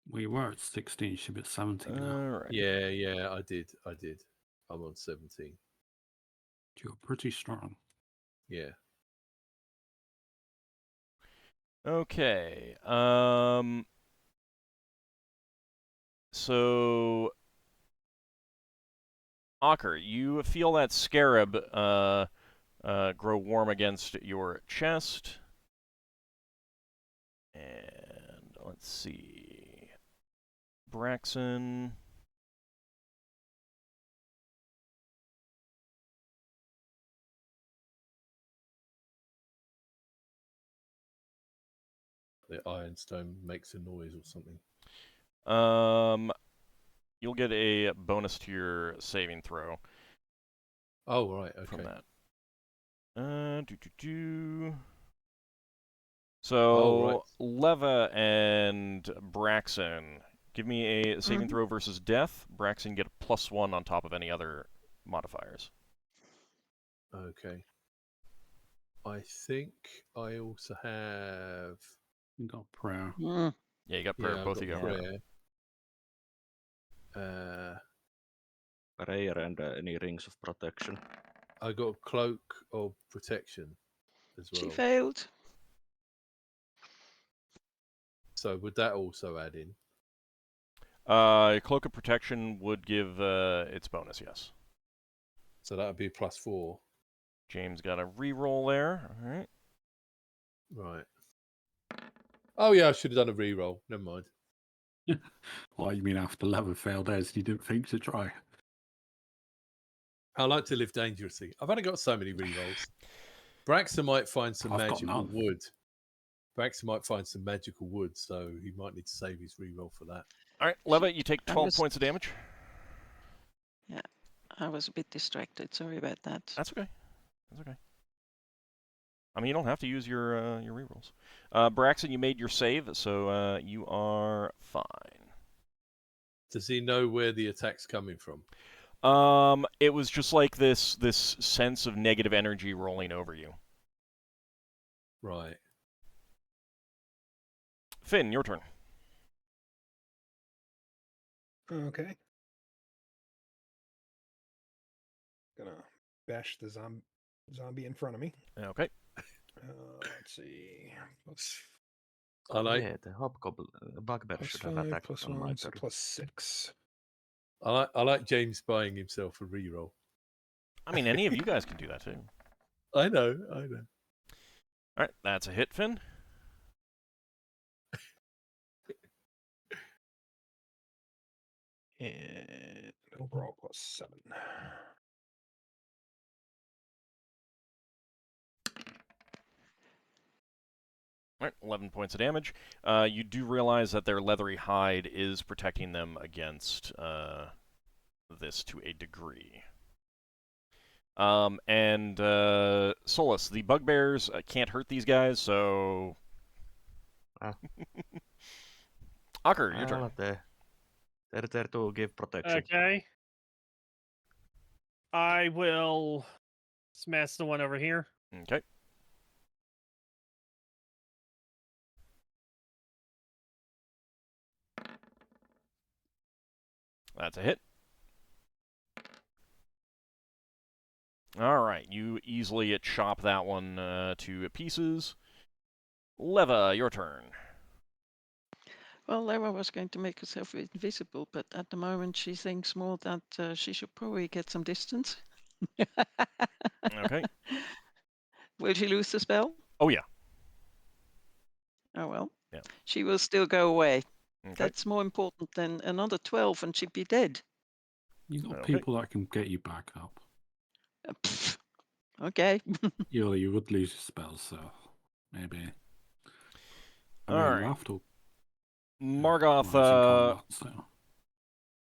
We were at 16, should be at 17 now. Alright. Yeah, I did. I'm on 17. You're pretty strong. Yeah. Okay. So, Ockar, you feel that scarab grow warm against your chest. And let's see. Braxon. The ironstone makes a noise or something. You'll get a bonus to your saving throw Oh, right. Okay. from that. So, Leva and Braxon, give me a saving Mhm. throw versus death. Braxon, get a +1 on top of any other modifiers. Okay. I think I also have. You got prayer. Mm. Yeah, you got prayer. Yeah, I've Both got of you got prayer. Prayer and any rings of protection. I got cloak of protection as well. She failed. So would that also add in? Cloak of Protection would give its bonus, yes. So that would be +4. James got a reroll there. All right. Right. Oh yeah, I should have done a reroll. Never mind. What, you mean after 11 failed days, you didn't think to try? I like to live dangerously. I've only got so many rerolls. Braxon might find some I've got magical none. wood. Braxon might find some magical wood, so he might need to save his reroll for that. All right, Leva, you take I 12 was- points of damage. Yeah, I was a bit distracted. Sorry about that. That's okay. That's okay. I mean, you don't have to use your rerolls. Braxon, you made your save, so you are fine. Does he know where the attack's coming from? It was just like this sense of negative energy rolling over you. Right. Finn, your turn. Okay. Gonna bash the zombie in front of me. Okay. Let's see. I like. Yeah, the hobgoblin bugbear Plus should have 5, attacked plus on my 1, so turn. +6. I like James buying himself a reroll. I mean, any of you guys can do that too. I know. All right, that's a hit, Finn. And overall +7. All right, 11 points of damage. You do realize that their leathery hide is protecting them against this to a degree. And Solas, the bugbears can't hurt these guys, so... Ah. Ockar, your turn. They're there to give protection. Okay. I will smash the one over here. Okay. That's a hit. All right, you easily chop that one to pieces. Leva, your turn. Well, Lara was going to make herself invisible, but at the moment she thinks more that she should probably get some distance. Okay. Will she lose the spell? Oh, yeah. Oh well. Yeah. She will still go away. Okay. That's more important than another 12 and she'd be dead. You got Okay. people that can get you back up. Pfft. Okay. You would lose your spells, so maybe. I All mean, right. Lafdul, Margoth well, it's in combat, so.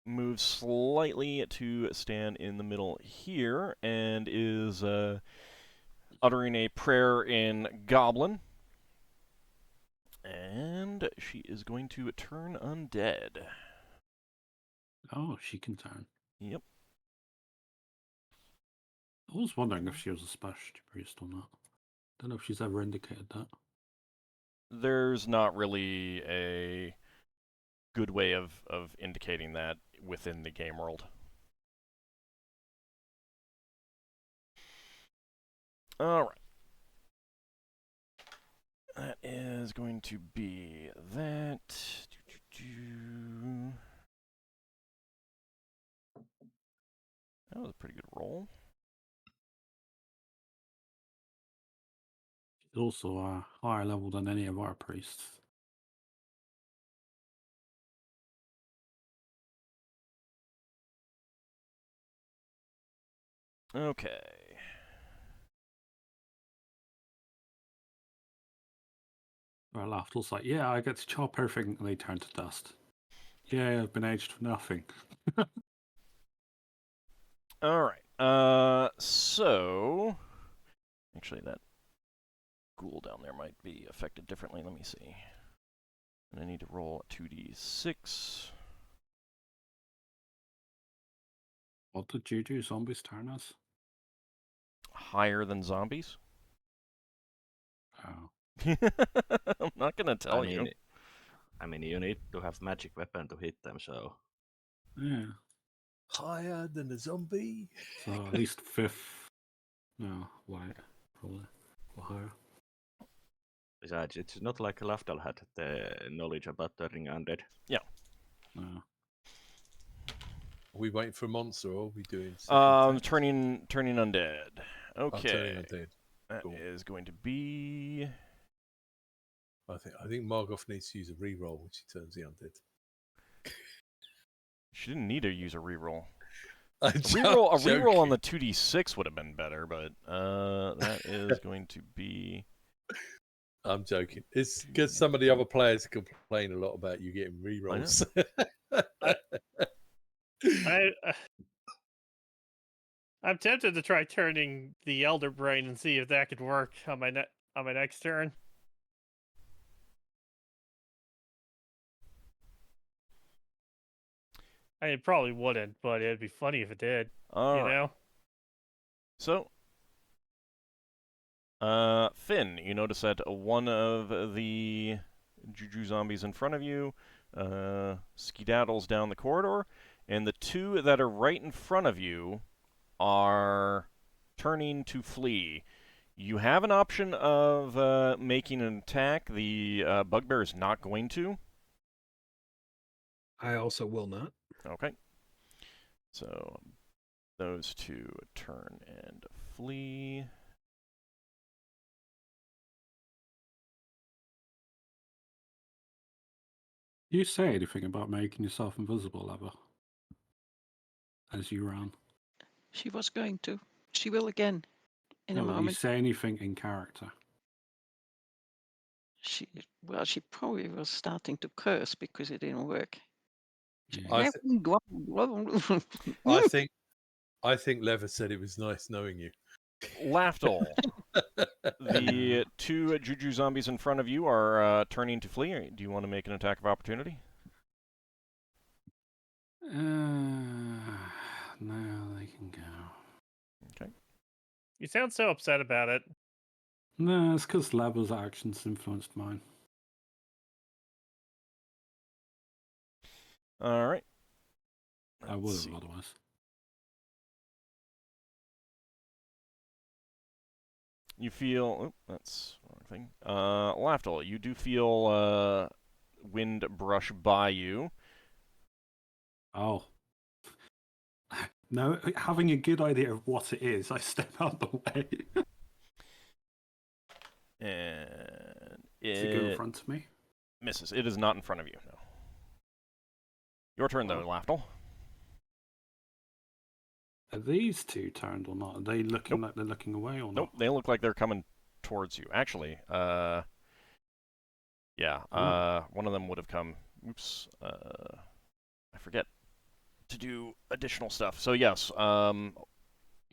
moves slightly to stand in the middle here and is uttering a prayer in Goblin. And she is going to turn undead. Oh, she can turn. Yep. I was wondering if she was a specialty priest or not. Don't know if she's ever indicated that. There's not really a good way of indicating that within the game world. All right. That is going to be that. That was a pretty good roll. She's also a higher level than any of our priests. Okay. Where Lafdul's like, yeah, I get to chop everything and they turn to dust. Yeah, I've been aged for nothing. All right. So actually, that ghoul down there might be affected differently. Let me see. And I need to roll a 2d6. What did Juju zombies turn us? Higher than zombies? Oh. I'm not gonna tell you. I mean, you need to have magic weapon to hit them, so... Yeah. Higher than a zombie. So at least 5th. No, white, probably. Or higher. Besides, it's not like Lafdul had the knowledge about turning undead. Yeah. No. Are we waiting for a monster or are we doing Turning undead. Okay. turning undead. That Cool. is going to be... I think Margoth needs to use a reroll when she turns the undead. She didn't need to use a reroll. A reroll on the 2d6 would have been better, but that is going to be... I'm joking. It's because some of the other players complain a lot about you getting rerolls. I'm tempted to try turning the Elder Brain and see if that could work on my next turn. I mean, it probably wouldn't, but it'd be funny if it did. All you right. know? So, Finn, you notice that one of the Juju zombies in front of you skedaddles down the corridor, and the two that are right in front of you are turning to flee. You have an option of making an attack. The bugbear is not going to. I also will not. Okay. So those two turn and flee. Do you say anything about making yourself invisible, ever? As you ran? She was going to. She will again in a No, do you moment. say anything in character? She probably was starting to curse because it didn't work. Yeah. I think Lever said it was nice knowing you. Lafdul. The two Juju zombies in front of you are turning to flee. Do you want to make an attack of opportunity? Now they can go. Okay. You sound so upset about it. No, it's because Lever's actions influenced mine. All right. I would have otherwise. You feel... Oh, that's the wrong thing. Lafdul, you do feel wind brush by you. Oh. No, having a good idea of what it is, I step out the way. And Does it go in front of me? misses. It is not in front of you, no. Your turn, though, Lafdul. Are these two turned or not? Are they looking like they're looking away or not? Nope, they look like they're coming towards you. Actually, yeah, one of them would have come... Oops, I forget to do additional stuff. So yes,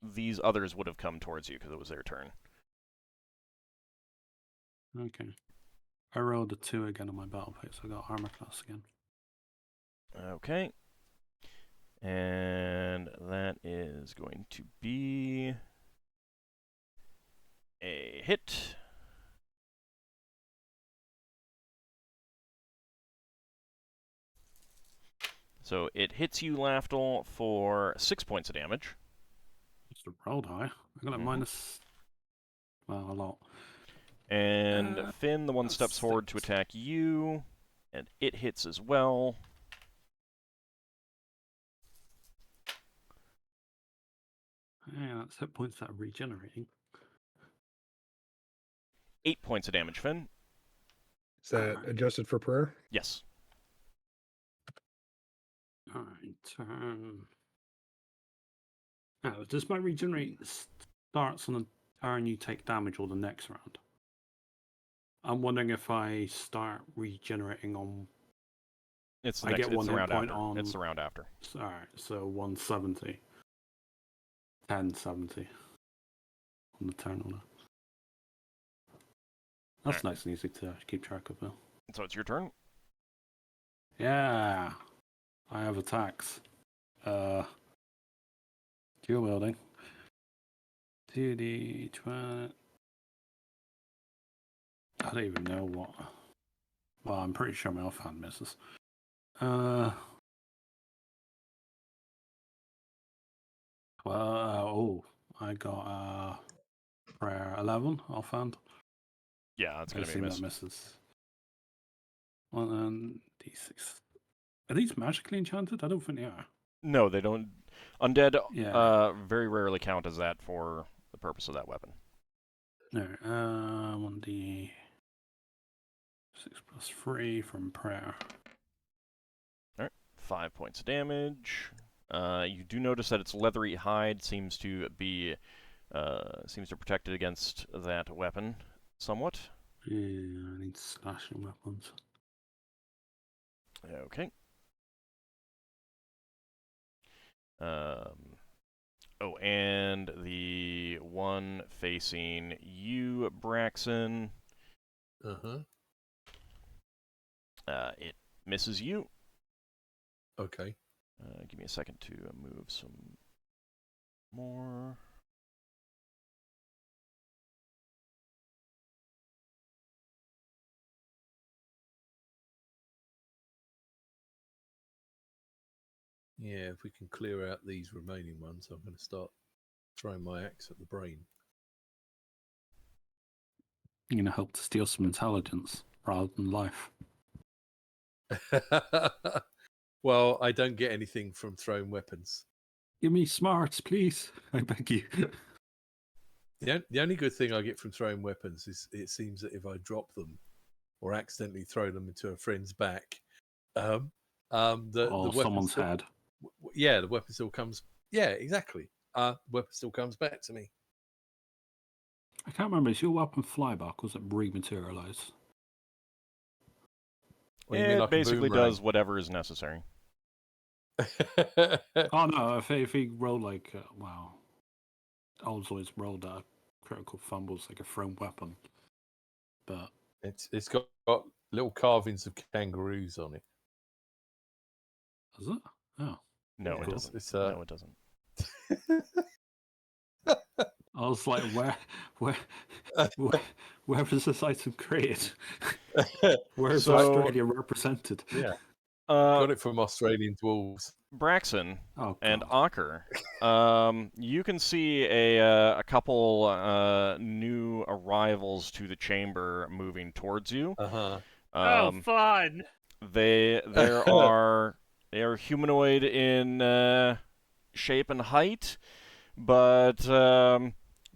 these others would have come towards you because it was their turn. Okay. I rolled a 2 again on my battle page, so I got armor class again. Okay. And that is going to be a hit. So it hits you, Lafdul, for 6 points of damage. Just rolled high. I got a minus... Well, a lot. And Finn, the one steps forward to attack you, and it hits as well. Yeah, that's hit points that are regenerating. 8 points of damage, Finn. Is that adjusted for prayer? Yes. Alright, now, does my regenerate starts on the turn you take damage or the next round? I'm wondering if I start regenerating on... It's the I next, get it's one the hit round point after. on... It's the round after. Alright, so 170. 1070 on the turn order. That's nice and easy to keep track of, though. So it's your turn. Yeah. I have attacks. Dual wielding. 2d20. I don't even know what. Well, I'm pretty sure my offhand misses. I got prayer 11 offhand. Yeah, that's I going to be a assume miss. that misses. Well, then d6. Are these magically enchanted? I don't think they are. No, they don't. Undead Yeah. very rarely count as that for the purpose of that weapon. No. 1d6 plus 3 from prayer. All right, 5 points of damage. You do notice that its leathery hide seems to be protect it against that weapon somewhat. Yeah, I need slashing weapons. Okay. Oh, and the one facing you, Braxon, it misses you. Okay. Give me a second to move some more. Yeah, if we can clear out these remaining ones, I'm going to start throwing my axe at the brain. You're going to help to steal some intelligence rather than life. Well, I don't get anything from throwing weapons. Give me smarts, please. I beg you. The only good thing I get from throwing weapons is it seems that if I drop them or accidentally throw them into a friend's back, the weapon someone's still, head. Yeah, the weapon still comes. Yeah, exactly. Weapon still comes back to me. I can't remember. Is your weapon flyback or was it rematerialize? What, you mean like basically a boomerang? does whatever is necessary. Oh no! If he rolled like Old's always rolled a critical fumbles like a thrown weapon, but it's got little carvings of kangaroos on it. is it? Oh, No, Yeah, it doesn't. it's, No, it doesn't. I was like, where was this item created? Where is So- Australia represented? Yeah, got it from Australian dwarves. Braxon Oh, and God. Ockar, you can see a couple new arrivals to the chamber moving towards you. Oh, fun! They are humanoid in shape and height, but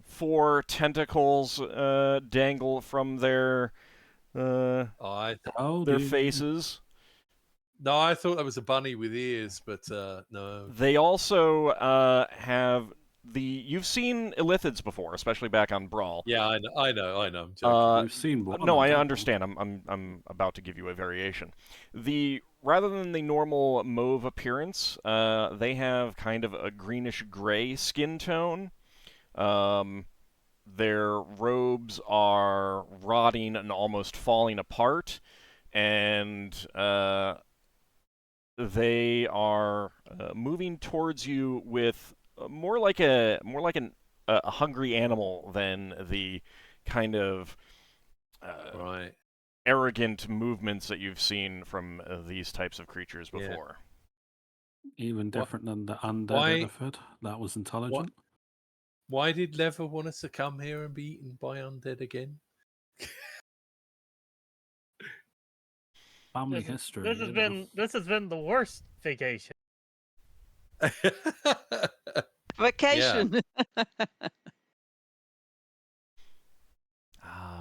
4 tentacles dangle from their faces. No, I thought that was a bunny with ears, but no. They also have you've seen Illithids before, especially back on Brawl. Yeah, I know. I'm joking. We've seen one. No, I understand. I'm about to give you a variation. Rather than the normal mauve appearance, they have kind of a greenish gray skin tone. Their robes are rotting and almost falling apart, and they are moving towards you with more like a hungry animal than the kind of right. arrogant movements that you've seen from these types of creatures before. Even different than the undead Illithid. That was intelligent. Why did Lever want us to come here and be eaten by undead again? Family history. This has been the worst vacation. Vacation.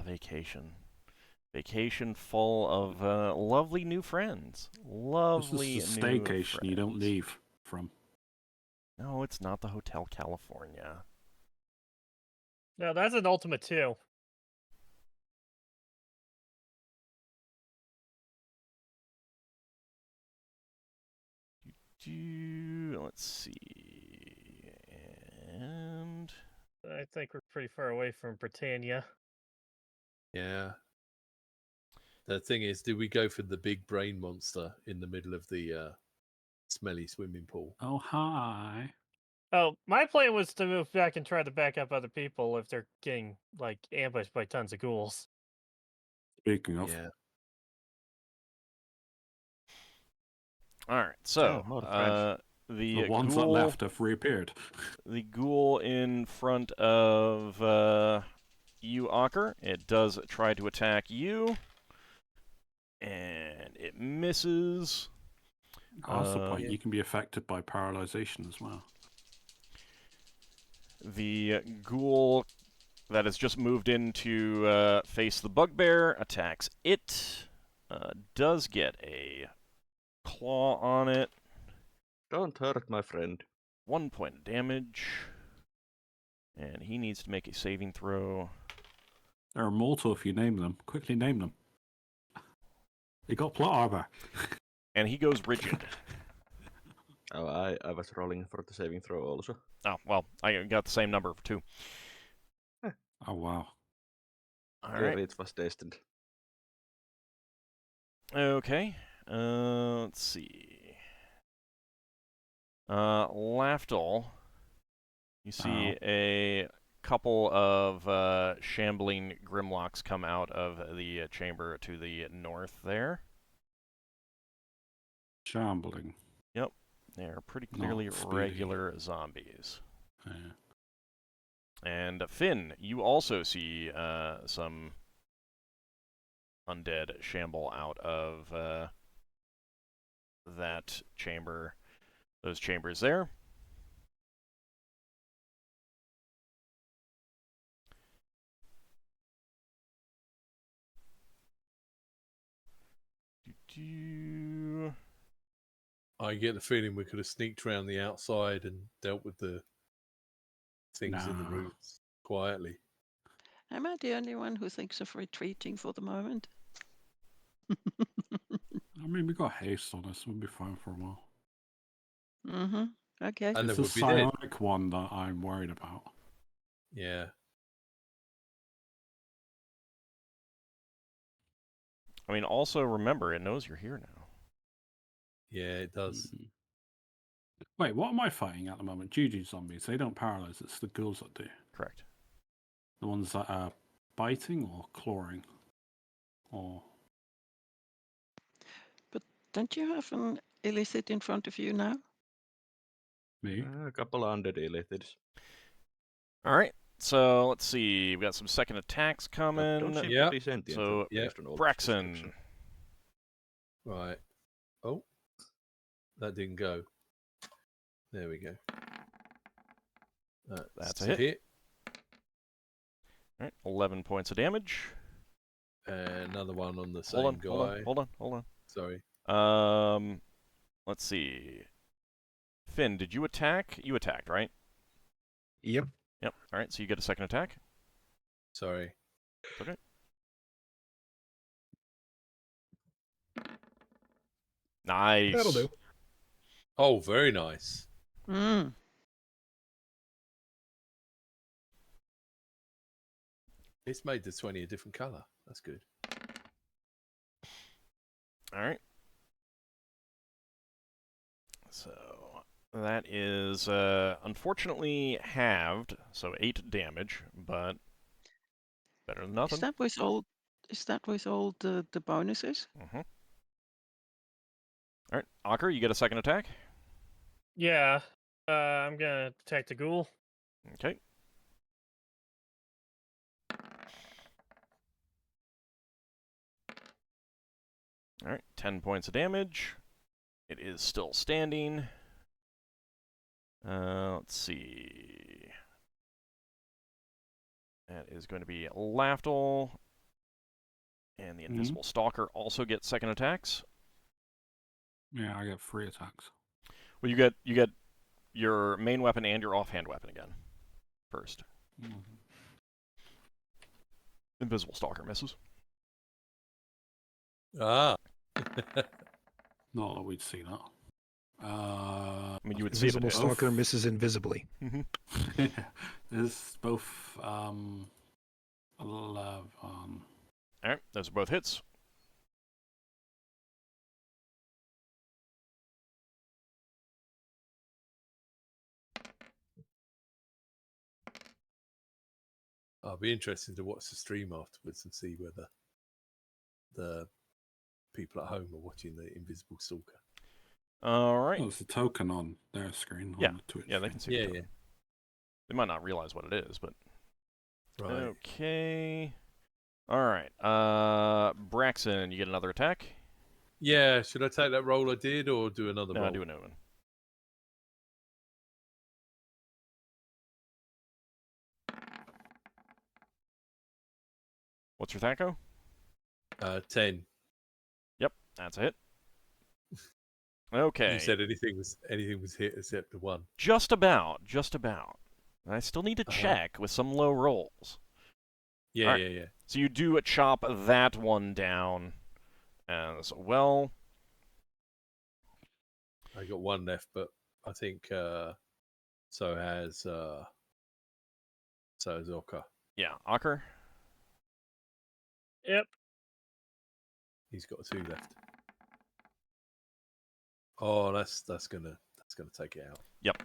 Vacation. Vacation full of lovely new friends. Lovely this is a new staycation friends. you don't leave from. No, it's not the Hotel California. No, that's an Ultimate too. Let's see. And I think we're pretty far away from Britannia. Yeah. The thing is, do we go for the big brain monster in the middle of the smelly swimming pool? Oh, hi. Oh, my plan was to move back and try to back up other people if they're getting like ambushed by tons of ghouls. Speaking of, Yeah. All right, So, more French. the the ones that ghoul, left have reappeared. the ghoul in front of you, Ockar. It does try to attack you, and it misses. That's the point. yeah. You can be affected by paralyzation as well. The ghoul that has just moved in to face the bugbear attacks it. Does get a claw on it. Don't hurt my friend. 1 point of damage. And he needs to make a saving throw. They're immortal if you name them. Quickly name them. They got plot armor. And he goes rigid. Oh, I was rolling for the saving throw also. Oh, well, I got the same number too. Oh, wow. All Clearly right. it was destined. Okay. Let's see. Lafdul. You see a couple of shambling grimlocks come out of the chamber to the north there. Shambling. Yep. They're pretty Not clearly speedy. regular zombies. Yeah. And Finn, you also see some undead shamble out of that chamber, those chambers there. Do-do. I get the feeling we could have sneaked around the outside and dealt with the things in the Nah. rooms quietly. Am I the only one who thinks of retreating for the moment? I mean, we got haste on us. We'll be fine for a while. Mm-hmm. Okay. And It's then the we'll be dead. psionic one that I'm worried about. Yeah. I mean, also remember, it knows you're here now. Yeah, it does. Mhm. Wait, what am I fighting at the moment? Juju zombies. They don't paralyze. It's the ghouls that do. Correct. The ones that are biting or clawing. Or Don't you have an Illithid in front of you now? me. A couple undead Illithids. All right. So let's see. We got some second attacks But coming. don't seem Yeah. to be sentient So, based on all this Braxon. description. Right. Oh, that didn't go. There we go. That's a hit. All right. 11 points of damage. And another one on the same guy. Hold on. Sorry. Let's see. Finn, did you attack? You attacked, right? Yep. Yep. All right. So you get a second attack. Sorry. Okay. Nice. That'll do. Oh, very nice. Mm. It's made the 20 a different colour. That's good. All right. So that is unfortunately halved, so 8 damage, but better than nothing. Is that with all the bonuses? Mm-hmm. All right, Ockar, you get a second attack. Yeah. I'm gonna attack the ghoul. Okay. All right, 10 points of damage. It is still standing. Let's see. That is going to be Lafdul. And the Invisible Stalker also gets second attacks. Yeah, I get 3 attacks. Well, you get your main weapon and your offhand weapon again first. Mm-hmm. Invisible Stalker misses. Ah. Not that we'd see that. I mean, you would see it. Invisible Stalker misses invisibly. Mm-hmm. There's both 11. All right, those are both hits. I'll be interested to watch the stream afterwards and see whether the people at home are watching the Invisible Stalker. All right. Oh, it's a token on their screen Yeah. on the Twitch. Yeah, they feed. can see. Yeah, the yeah. token. They might not realize what it is, but Right. okay. All right. Braxon, you get another attack. Yeah, should I take that roll I did or do another No, roll? do a new one. What's your THAC-O? 10. Yep, that's a hit. Okay. You said anything was hit except the one. Just about. I still need to Uh-huh. check with some low rolls. Yeah, Alright. yeah. So you do chop that one down as well. I got one left, but I think so has Ockar. Yeah, Ockar. Yep. He's got 2 left. Oh, that's gonna take it out. Yep.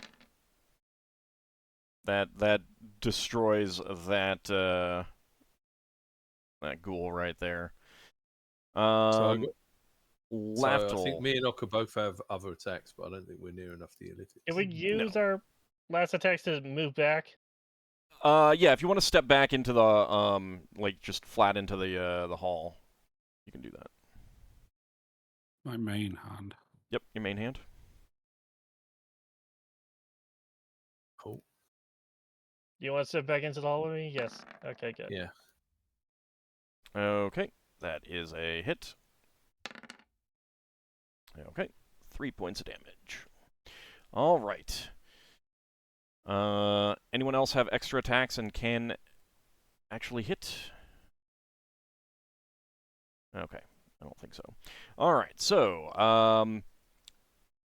That destroys that that ghoul right there. So I Lafdul. think me and Ockar both have other attacks, but I don't think we're near enough to the Illithid. If we use our last attacks to move back, Yeah, if you want to step back into the like just flat into the hall, you can do that. My main hand. Yep, your main hand. Cool. do you want to step back into the hall with me? Yes. Okay, good. Yeah. Okay, that is a hit. Okay, 3 points of damage. All right. Anyone else have extra attacks and can actually hit? Okay, I don't think so. All right, so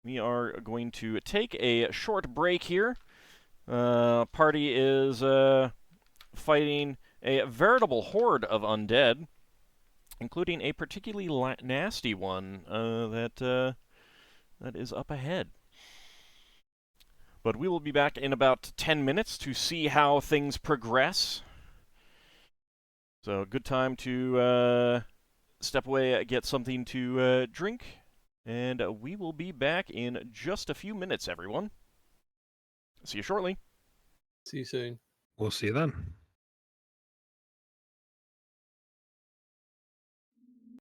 we are going to take a short break here. Party is fighting a veritable horde of undead, including a particularly nasty one that is up ahead. But we will be back in about 10 minutes to see how things progress. So, good time to step away, get something to drink, and we will be back in just a few minutes, everyone. See you shortly. See you soon. We'll see you then.